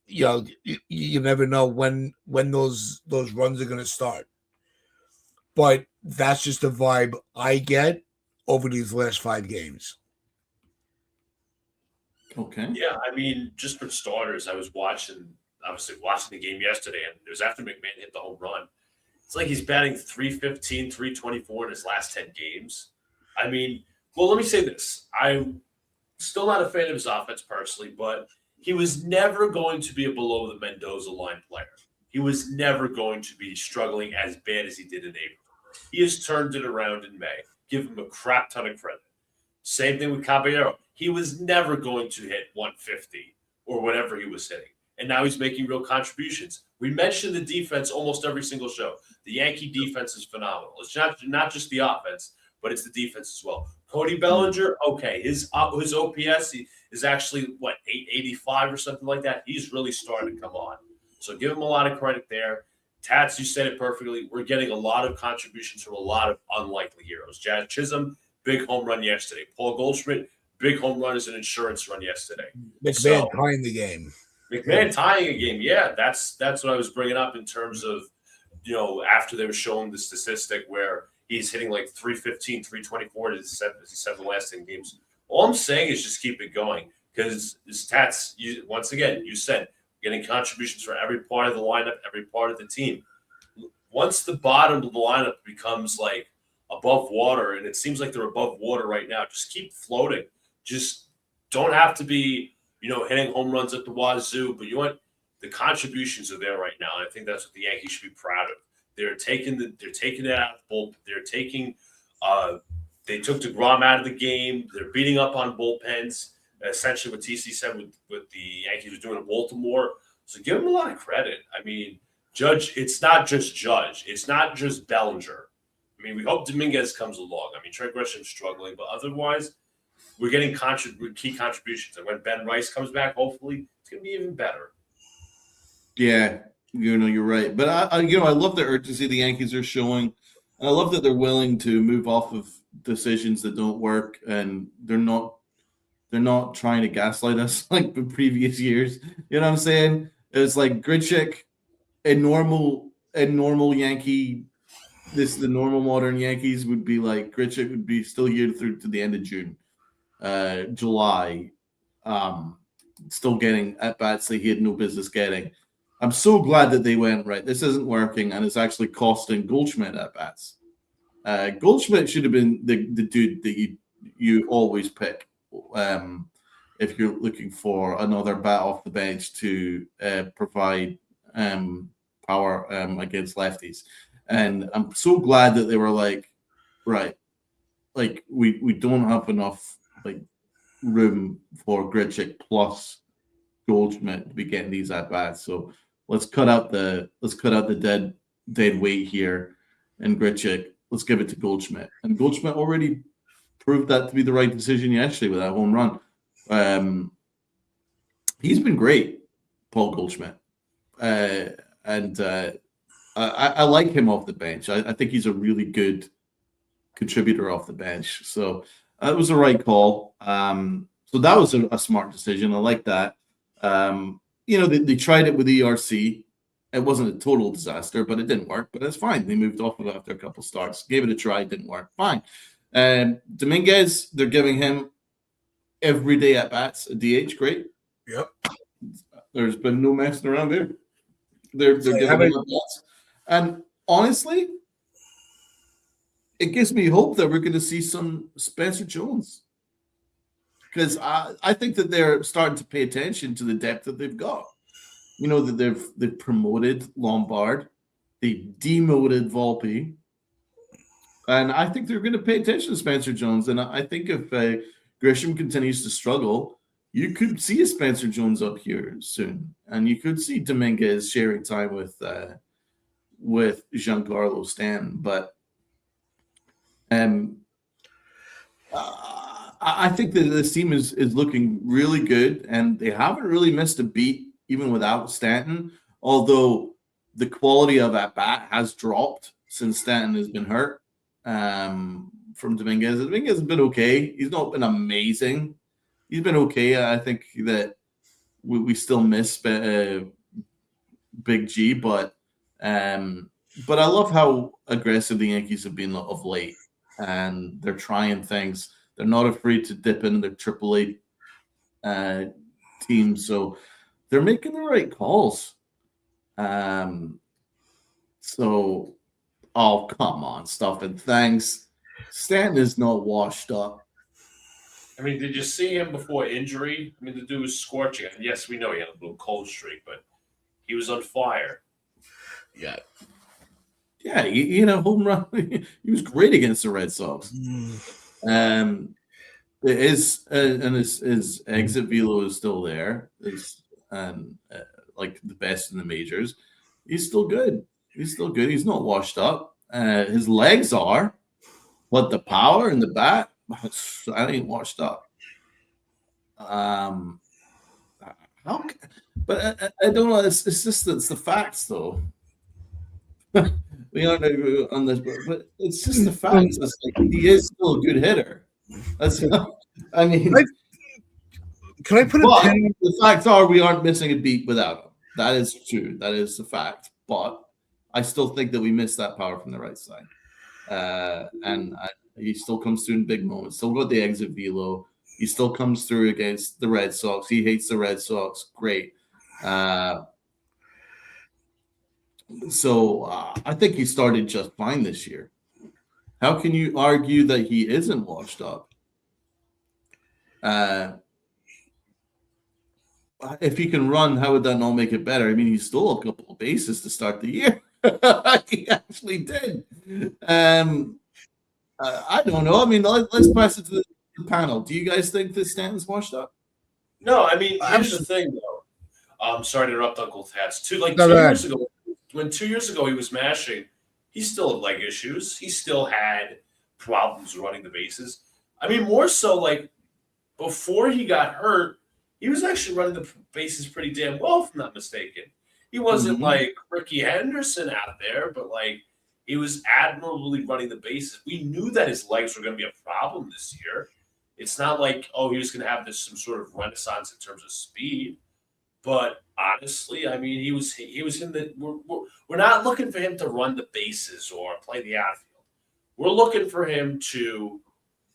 You never know when those runs are going to start. But that's just the vibe I get over these last 5 games. Okay. Yeah, I mean, just for starters, I was obviously watching the game yesterday, and it was after McMahon hit the home run. It's like he's batting 315, 324 in his last 10 games. I mean, well, let me say this. I'm still not a fan of his offense personally, but he was never going to be a below the Mendoza line player. He was never going to be struggling as bad as he did in April. He has turned it around in May. Give him a crap ton of credit. Same thing with Caballero. He was never going to hit 150 or whatever he was hitting. And now he's making real contributions. We mentioned the defense almost every single show. The Yankee defense is phenomenal. It's not just the offense, but it's the defense as well. Cody Bellinger, okay, his OPS is actually, 885 or something like that. He's really starting to come on. So give him a lot of credit there. Tats, you said it perfectly. We're getting a lot of contributions from a lot of unlikely heroes. Jazz Chisholm, big home run yesterday. Paul Goldschmidt, big home run as an insurance run yesterday. McMahon tying the game. McMahon tying a game, yeah. That's what I was bringing up in terms of, after they were showing the statistic where he's hitting like 315, 324 as he said the last 10 games. All I'm saying is just keep it going because his stats, once again, you said getting contributions from every part of the lineup, every part of the team. Once the bottom of the lineup becomes like above water, and it seems like they're above water right now, just keep floating. Just don't have to be, hitting home runs at the wazoo, but the contributions are there right now. And I think that's what the Yankees should be proud of. They're taking it out of the bullpen. They're taking they took DeGrom out of the game. They're beating up on bullpens. Essentially what TC said with the Yankees was doing in Baltimore. So give them a lot of credit. I mean, Judge, it's not just Judge. It's not just Bellinger. I mean, we hope Dominguez comes along. I mean, Trent Grisham's struggling, but otherwise, we're getting key contributions. And when Ben Rice comes back, hopefully, it's going to be even better. Yeah, you're right. But I love the urgency the Yankees are showing. And I love that they're willing to move off of decisions that don't work, and they're not trying to gaslight us like the previous years. You know what I'm saying? It's like Grichuk, a normal Yankee. The normal modern Yankees would be like Grichuk would be still here through to the end of June, July, still getting at bats that he had no business getting. I'm so glad that they went right. This isn't working, and it's actually costing Goldschmidt at bats. Goldschmidt should have been the dude that you always pick if you're looking for another bat off the bench to provide power against lefties. And I'm so glad that they were like, right, like we don't have enough like room for Grichuk plus Goldschmidt to be getting these at bats. So let's cut out the dead weight here and Grichuk. Let's give it to Goldschmidt. And Goldschmidt already proved that to be the right decision yesterday with that home run. He's been great, Paul Goldschmidt. I like him off the bench. I think he's a really good contributor off the bench. So that was the right call. So that was a smart decision. I like that. They tried it with ERC. It wasn't a total disaster, but it didn't work. But that's fine. They moved off of it after a couple starts. Gave it a try. It didn't work. Fine. Dominguez, they're giving him every day at bats, a DH. Great. Yep. There's been no messing around there. They're giving him at bats. And honestly, it gives me hope that we're going to see some Spencer Jones. Because I think that they're starting to pay attention to the depth that they've got. You know, that they've promoted Lombard, they demoted Volpe, and I think they're going to pay attention to Spencer Jones. And I think if Grisham continues to struggle, you could see a Spencer Jones up here soon, and you could see Dominguez sharing time with Giancarlo Stanton. But I think that this team is looking really good, and they haven't really missed a beat even without Stanton, although the quality of at bat has dropped since Stanton has been hurt from Dominguez. Dominguez has been okay. He's not been amazing. He's been okay. I think that we still miss Big G, but I love how aggressive the Yankees have been of late, and they're trying things. They're not afraid to dip into their AAA team, so they're making the right calls. So, oh, come on, stuff and thanks. Stanton is not washed up. I mean, did you see him before injury? I mean, the dude was scorching. Yes, we know he had a little cold streak, but he was on fire. Yeah. Yeah, he had a home run. He was great against the Red Sox. His exit velo is still there. Like the best in the majors. He's still good. He's not washed up. His legs are, but the power and the bat, I ain't washed up. But I don't know. It's just it's the facts, though. We aren't on this, but it's just the facts. It's like he is still a good hitter. That's. I mean, can I put a pin? The facts are we aren't missing a beat without him. That is true. That is the fact. But I still think that we missed that power from the right side. He still comes through in big moments. Still got the exit velo. He still comes through against the Red Sox. He hates the Red Sox. Great. So I think he started just fine this year. How can you argue that he isn't washed up? If he can run, how would that not make it better? I mean, he stole a couple of bases to start the year. He actually did. I don't know. I mean, let's pass it to the panel. Do you guys think that Stanton's washed up? No, I mean, here's the thing, though. I'm sorry to interrupt, Uncle Tats. 2 years ago, when 2 years ago he was mashing, he still had leg issues. He still had problems running the bases. I mean, more so like before he got hurt, he was actually running the bases pretty damn well, if I'm not mistaken. He wasn't like Ricky Henderson out there, but like he was admirably running the bases. We knew that his legs were going to be a problem this year. It's not like, oh, he was going to have some sort of renaissance in terms of speed. But honestly, I mean, he was in the. We're not looking for him to run the bases or play the outfield. We're looking for him to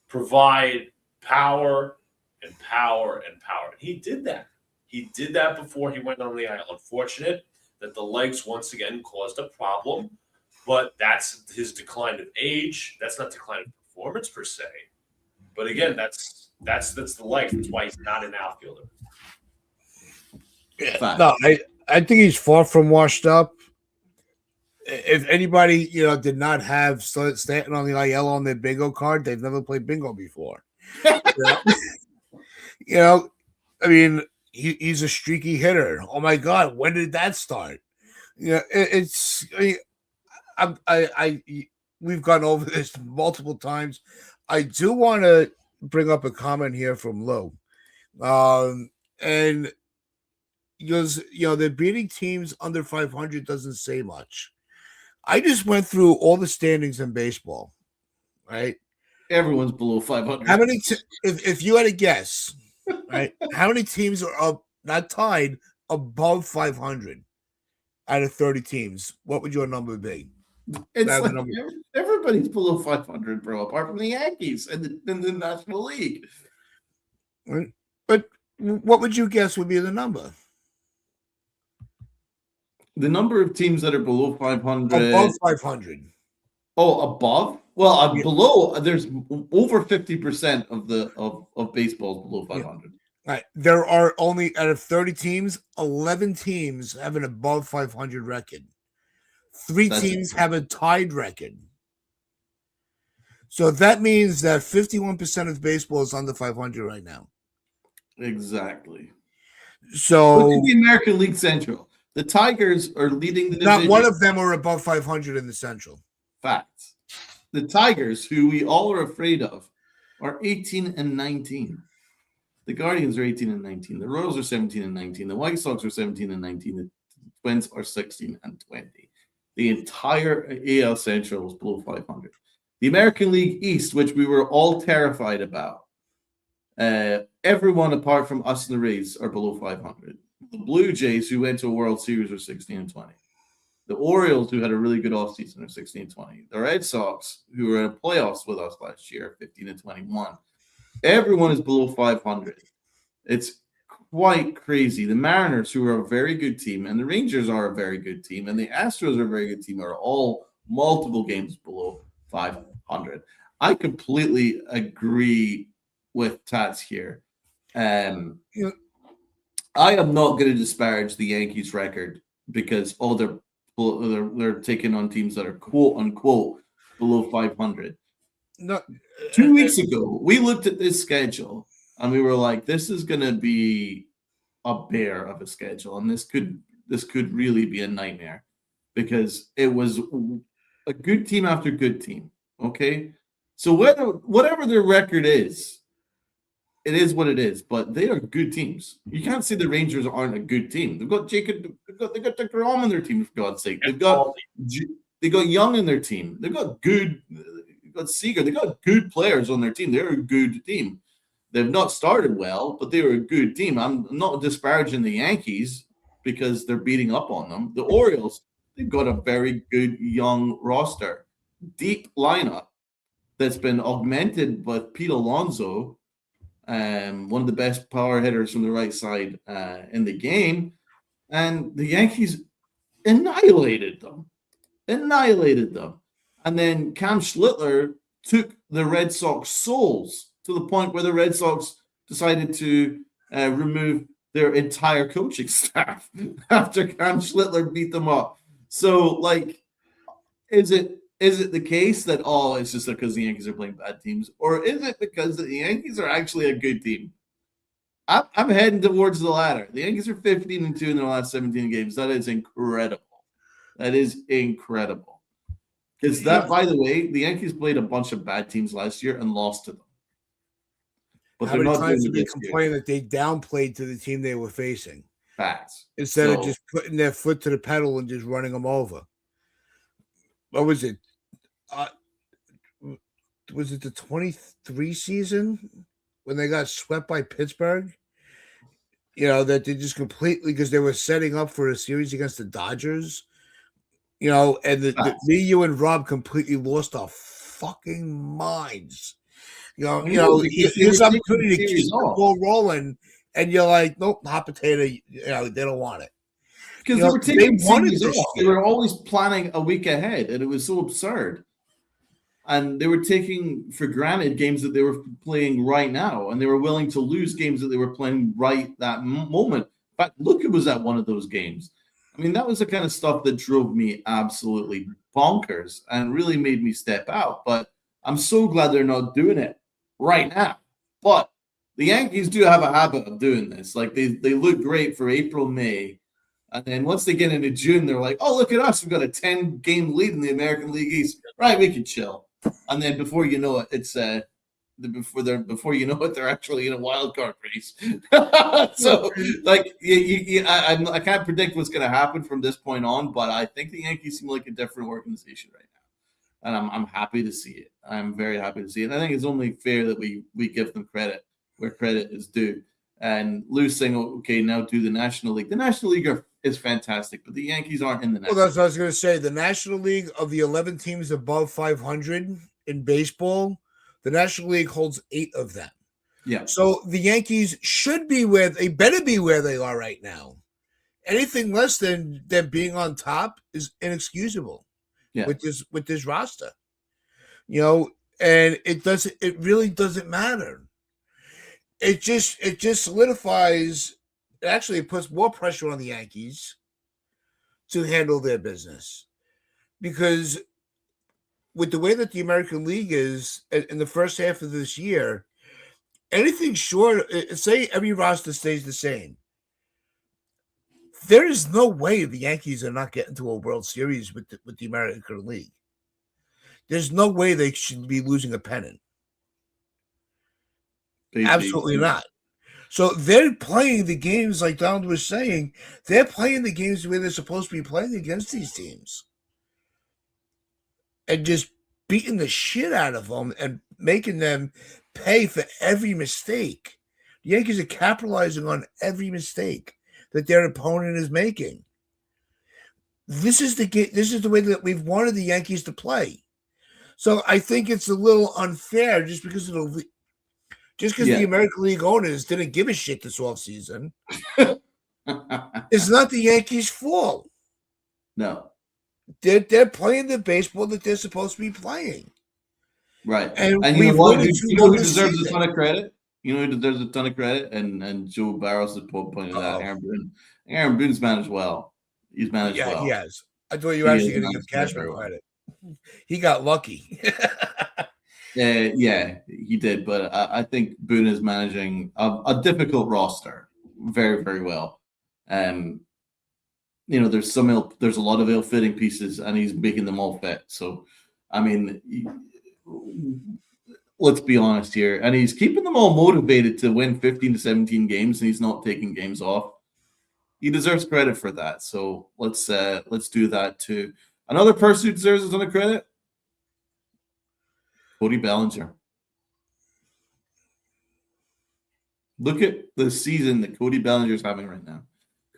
provide power and power and power. And he did that. He did that before he went on the IL. Unfortunate that the legs once again caused a problem, but that's his decline of age. That's not decline of performance per se. But again, that's the legs. That's why he's not an outfielder. Yeah, no, I think he's far from washed up. If anybody, did not have Stanton on the IL on their bingo card, they've never played bingo before. I mean, he's a streaky hitter. Oh my God, when did that start? We've gone over this multiple times. I do want to bring up a comment here from Lou, and because they're beating teams under 500 doesn't say much. I just went through all the standings in baseball, right? Everyone's below 500. How many? If you had a guess, right? How many teams are up, not tied, above 500 out of 30 teams? What would your number be? It's That's the like number. everybody's below 500, bro, apart from the Yankees and the National League. But what would you guess would be the number? The number of teams that are below 500. Above 500. Oh, above? Well, Yeah. below, there's over 50% of baseball below 500. Right. There are only, out of 30 teams, 11 teams have an above 500 record. 3 teams have a tied record. So that means that 51% of baseball is under 500 right now. Exactly. So look at the American League Central. The Tigers are leading the division. Not one of them are above 500 in the Central. Facts. The Tigers, who we all are afraid of, are 18-19. The Guardians are 18-19. The Royals are 17-19. The White Sox are 17-19. The Twins are 16-20. The entire AL Central is below 500. The American League East, which we were all terrified about, everyone apart from us and the Rays are below 500. The Blue Jays, who went to a World Series, are 16-20. The Orioles, who had a really good offseason, are 16-20. The Red Sox, who were in playoffs with us last year, 15-21. Everyone is below 500. It's quite crazy. The Mariners, who are a very good team, and the Rangers are a very good team, and the Astros are a very good team, are all multiple games below 500. I completely agree with Tats here. I am not going to disparage the Yankees record because they're taking on teams that are quote unquote below 500. No, 2 weeks ago, we looked at this schedule and we were like, this is going to be a bear of a schedule, and this could really be a nightmare because it was a good team after good team. Okay, so whatever their record is, it is what it is. But they are good teams. You can't say the Rangers aren't a good team. They've got Jacob. They got DeGrom in their team, for God's sake. They got Young in their team. They've got good. They've got Seager. They got good players on their team. They're a good team. They've not started well, but they were a good team. I'm not disparaging the Yankees because they're beating up on them. The Orioles, they've got a very good young roster, deep lineup that's been augmented with Pete Alonso, one of the best power hitters from the right side in the game. And the Yankees annihilated them. And then Cam Schlittler took the Red Sox souls to the point where the Red Sox decided to remove their entire coaching staff after Cam Schlittler beat them up. So, like, is it the case that, it's just because the Yankees are playing bad teams? Or is it because the Yankees are actually a good team? I'm heading towards the latter. The Yankees are 15-2 in their last 17 games. That is incredible. Because by the way, the Yankees played a bunch of bad teams last year and lost to them. But how many times did they complain that they downplayed to the team they were facing? Facts. Instead of just putting their foot to the pedal and just running them over. What was it? Was it the 23 season when they got swept by Pittsburgh? That they just completely, because they were setting up for a series against the Dodgers. And me, you, and Rob completely lost our fucking minds. Here's opportunity to keep the ball rolling, and you're like, nope, hot potato. They don't want it. Because they were taking series off. They were always planning a week ahead, and it was so absurd. And they were taking for granted games that they were playing right now, and they were willing to lose games that they were playing right that moment. In fact, Luka was at one of those games. I mean, that was the kind of stuff that drove me absolutely bonkers and really made me step out. But I'm so glad they're not doing it right now. But the Yankees do have a habit of doing this. Like, they look great for April, May. And then once they get into June, they're like, oh, look at us. We've got a 10-game lead in the American League East. Right, we can chill. And then before you know it, it's before you know it, they're actually in a wild card race. So, like, I can't predict what's going to happen from this point on, but I think the Yankees seem like a different organization right now, and I'm happy to see it. I'm very happy to see it. And I think it's only fair that we give them credit where credit is due. And Lou's saying, okay, now do the National League. The National League are is fantastic, but the Yankees aren't in the Well, National. that's what I was going to say. The National League, of the 11 teams above 500 in baseball, the National League holds 8 of them. Yeah. So the Yankees should be where they better be where they are right now. Anything less than being on top is inexcusable. Yeah. With this roster, and it really doesn't matter. It just solidifies. Actually, it puts more pressure on the Yankees to handle their business, because with the way that the American League is in the first half of this year, anything short, say every roster stays the same, there is no way the Yankees are not getting to a World Series with the American League. There's no way they should be losing a pennant. Absolutely not. So they're playing the games, like Donald was saying, they're playing the games where they're supposed to be playing against these teams. And just beating the shit out of them and making them pay for every mistake. The Yankees are capitalizing on every mistake that their opponent is making. This is the way that we've wanted the Yankees to play. So I think it's a little unfair just because the American League owners didn't give a shit this offseason. It's not the Yankees' fault. No. They're playing the baseball that they're supposed to be playing. Right. And you know what? You know who deserves a ton of credit? You know who deserves a ton of credit? And Joe Barros has pointed out Aaron Boone. Aaron Boone's managed well. He's managed well. He has. I thought you were actually going to give Cashman credit. He got lucky. Yeah, he did. But I think Boone is managing a difficult roster very, very well. There's a lot of ill-fitting pieces, and he's making them all fit. So, I mean, let's be honest here. And he's keeping them all motivated to win 15 to 17 games, and he's not taking games off. He deserves credit for that. So let's do that too. Another person who deserves a ton of credit, Cody Bellinger. Look at the season that Cody Bellinger is having right now.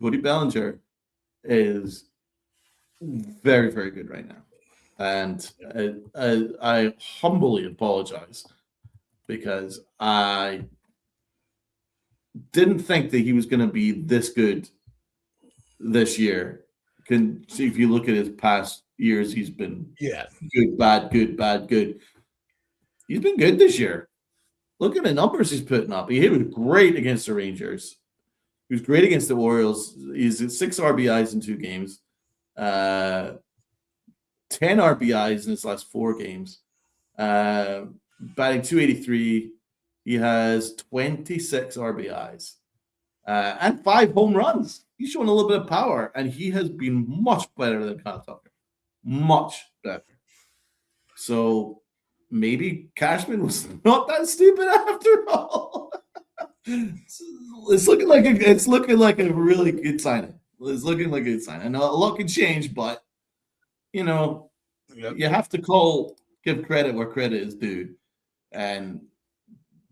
Cody Bellinger is very, very good right now. And I humbly apologize because I didn't think that he was going to be this good this year. If you look at his past years, he's been good, bad, good, bad, good. He's been good this year. Look at the numbers he's putting up. He was great against the Rangers. He was great against the Orioles. He's at 6 RBIs in 2 games. 10 RBIs in his last 4 games. Batting .283. He has 26 RBIs and 5 home runs. He's showing a little bit of power, and he has been much better than Kyle Tucker. Much better. So maybe Cashman was not that stupid after all. It's looking like a really good signing. It's looking like a good sign. I know a lot can change, but you have to give credit where credit is due. And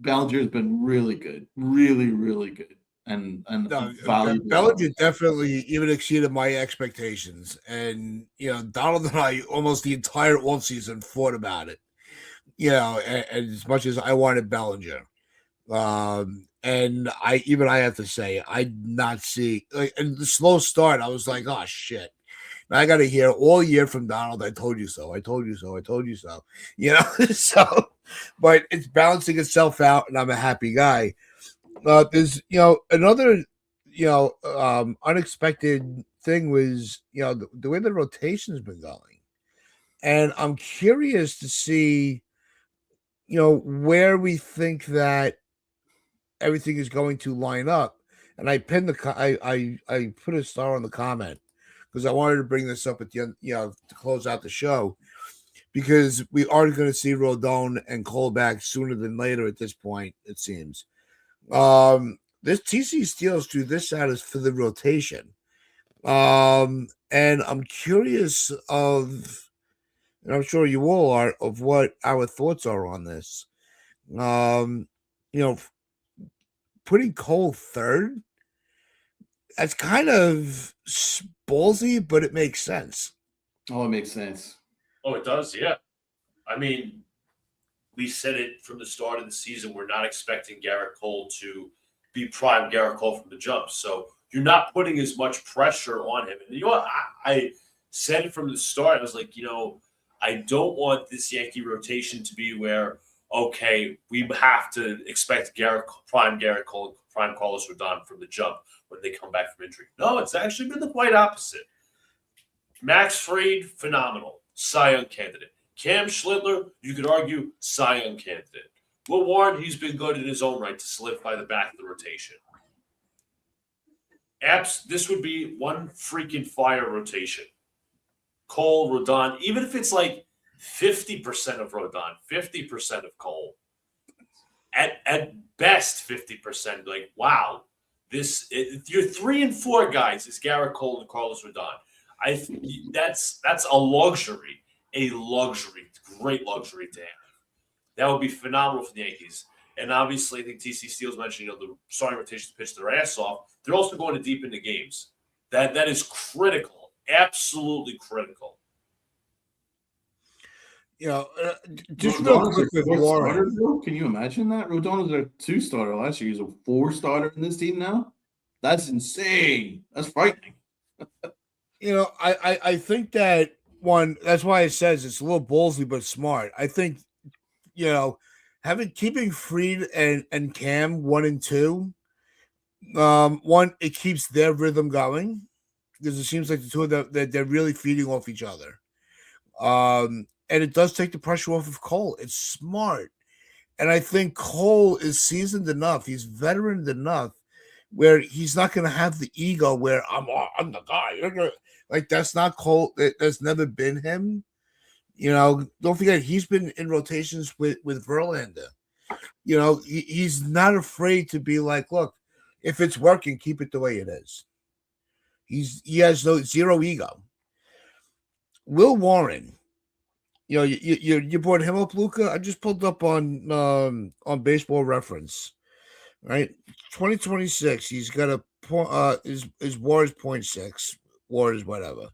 Bellinger has been really good, really, really good, and valuable. Bellinger definitely even exceeded my expectations. And Donald and I almost the entire offseason fought about it. As much as I wanted Bellinger. And I have to say, I did not see in the slow start. I was like, oh shit. I got to hear all year from Donald. I told you so. I told you so. I told you so. So, but it's balancing itself out, and I'm a happy guy. There's, another, unexpected thing was, the way the rotation's been going, and I'm curious to see, where we think that everything is going to line up. And I pinned I put a star on the comment because I wanted to bring this up at the end, to close out the show, because we are going to see Rodon and Cole back sooner than later at this point, it seems. This TC Steels drew this out as for the rotation. And I'm curious and I'm sure you all are, of what our thoughts are on this. Putting Cole third, That's kind of ballsy, but it makes sense. Oh, it makes sense. Oh, it does, yeah. I mean, we said it from the start of the season. We're not expecting Garrett Cole to be prime Garrett Cole from the jump. So you're not putting as much pressure on him. And you know what? I said it from the start. I was like, I don't want this Yankee rotation to be where, okay, we have to expect prime Garrett Cole, prime Carlos Rodon from the jump when they come back from injury. No, it's actually been the quite opposite. Max Fried, phenomenal. Cy Young candidate. Cam Schlittler, you could argue, Cy Young candidate. Will Warren, he's been good in his own right to solidify the back of the rotation. This would be one freaking fire rotation. Cole, Rodon, even if it's like 50% of Rodon, 50% of Cole, at best 50%, like, wow, your 3 and 4 guys is Garrett Cole and Carlos Rodon. That's a luxury. Great luxury to have. That would be phenomenal for the Yankees. And obviously, I think TC Steele's mentioned, the starting rotation pitch their ass off. They're also going to deep into games. That is critical, absolutely critical. Just real quick with Warren. Can you imagine that? Rodon was a 2-starter last year. He's a 4-starter in this team now. That's insane. That's frightening. I think that that's why it says it's a little ballsy but smart. I think, keeping Fried and Cam 1 and 2, one, it keeps their rhythm going because it seems like the two of them they're really feeding off each other. And it does take the pressure off of Cole. It's smart. And I think Cole is seasoned enough. He's veteran enough where he's not going to have the ego where I'm the guy. Like, that's not Cole. That's never been him. Don't forget, he's been in rotations with Verlander. He's not afraid to be like, look, if it's working, keep it the way it is. He has zero ego. Will Warren, you brought him up, Luca. I just pulled up on Baseball Reference, right? 2026. He's got a point. His WAR is 0.6. WAR is whatever.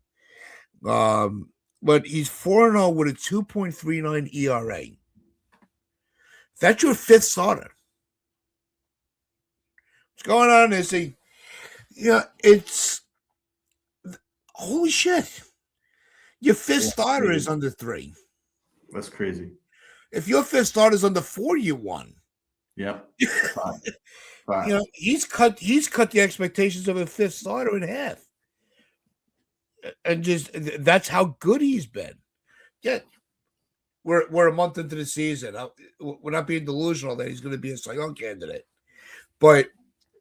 But he's 4-0 with a 2.39 ERA. That's your 5th starter. What's going on, Issy? It's holy shit. Your 5th starter is under 3. That's crazy. If your 5th starter is under 4, you won. Yep. He's cut the expectations of a 5th starter in half. And just that's how good he's been. Yeah, we're a month into the season. We're not being delusional that he's going to be a Cy Young candidate, but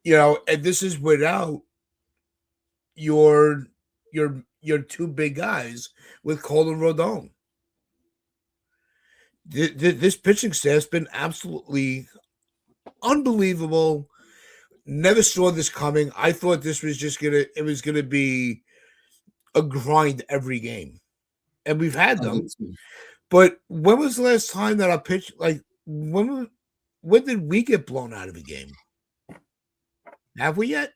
and this is without your 2 big guys with Cole and Rodon. This pitching staff's been absolutely unbelievable. Never saw this coming. I thought this was gonna be a grind every game, and we've had them. But when was the last time that I pitched? Like when did we get blown out of a game? Have we yet?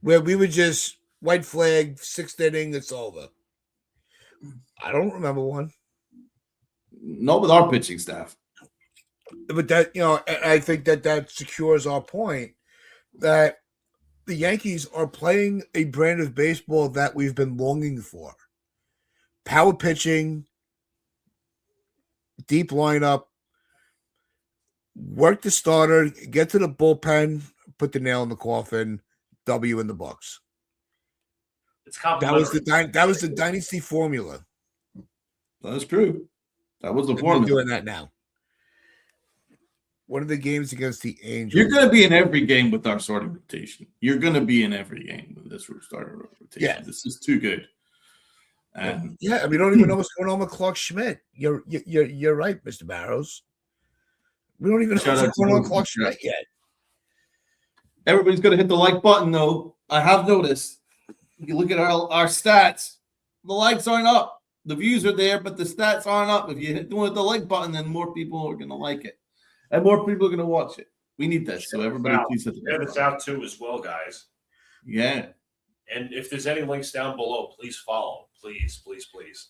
Where we were just white flag, 6th inning, it's over. I don't remember one. Not with our pitching staff. But that I think that secures our point that the Yankees are playing a brand of baseball that we've been longing for. Power pitching, deep lineup, work the starter, get to the bullpen, put the nail in the coffin, W in the books. It's That was the dynasty formula. That's true. That was the We're formula. doing that now. One of the games against the Angels. You're going to be in every game with our starting rotation. You're going to be in every game with this starting rotation. Yeah. This is too good. We don't even know what's going on with Clark Schmidt. You're right, Mr. Barrows. We don't even know what's going on with Clark Schmidt yet. Everybody's going to hit the like button, though. I have noticed. You look at our stats. The likes aren't up. The views are there, but the stats aren't up. If you hit the like button, then more people are going to like it. And more people are going to watch it. We need that. So everybody please hit the like button. It's out too as well, guys. Yeah. And if there's any links down below, please follow. Please, please, please.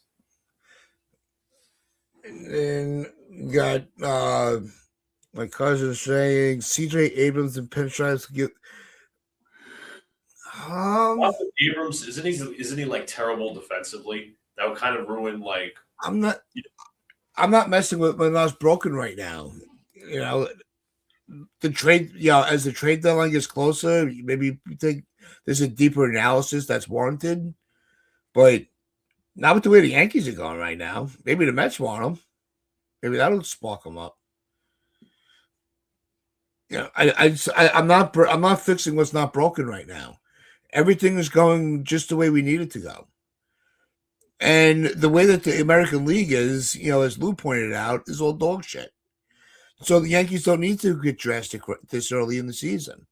And got my cousin saying CJ Abrams and pinstripes get Abrams, isn't he like terrible defensively? That would kind of ruin like I'm not messing with my mouse broken right now. You know, the trade, as the trade deadline gets closer, maybe you think there's a deeper analysis that's warranted, but not with the way the Yankees are going right now. Maybe the Mets want them. Maybe that'll spark them up. I'm not fixing what's not broken right now. Everything is going just the way we need it to go. And the way that the American League is, as Lou pointed out, is all dog shit. So the Yankees don't need to get drastic this early in the season.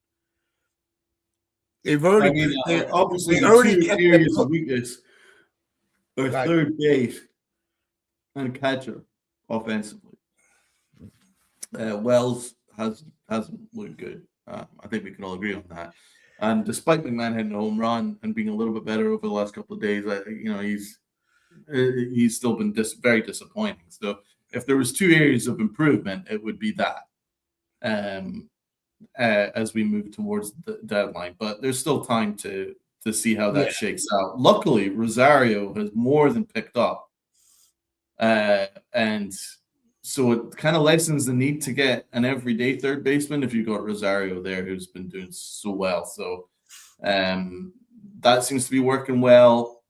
They've already, obviously, they already the kept two areas their- of weakness are Right. third base and catcher offensively. Wells hasn't looked good. I think we can all agree on that. And despite McMahon hitting a home run and being a little bit better over the last couple of days, he's still been very disappointing. So if there was two areas of improvement, it would be that. As we move towards the deadline, but there's still time to see how that shakes out. Luckily, Rosario has more than picked up, and so it kind of lessens the need to get an everyday third baseman if you've got Rosario there, who's been doing so well. So that seems to be working well.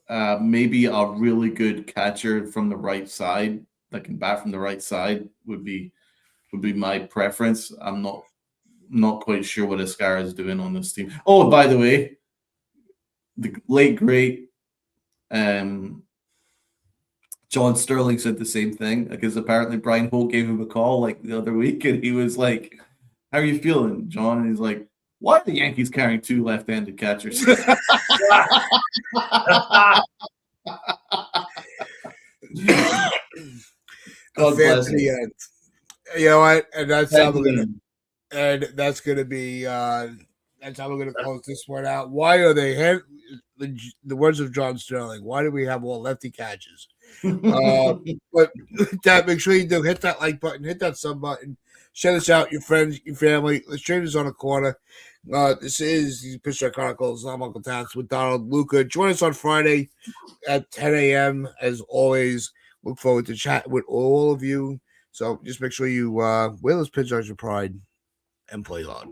Maybe a really good catcher from the right side that can bat from the right side would be my preference. I'm not quite sure what Escara is doing on this team. Oh, by the way, the late great John Sterling said the same thing, because apparently Brian Holt gave him a call like the other week, and he was like, "How are you feeling, John?" And he's like, "Why are the Yankees carrying two left-handed catchers?" God bless the him. end. You know what? And that's how we're gonna. Excellent. And that's gonna be. That's how we're gonna close this one out. Why are they the words of John Sterling? Why do we have all lefty catches? But that, make sure you do hit that like button, hit that sub button, share this out, your friends, your family. The Strangers on a Corner. This is the Pitcher Chronicles. I'm Uncle Tats with Donald Luca. Join us on Friday at 10 a.m. As always, look forward to chat with all of you. So just make sure you wear those pitchers of pride and play hard.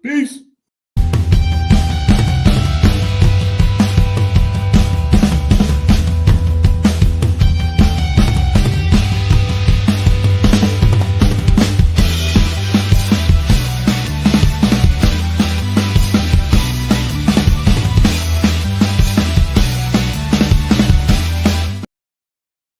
Peace.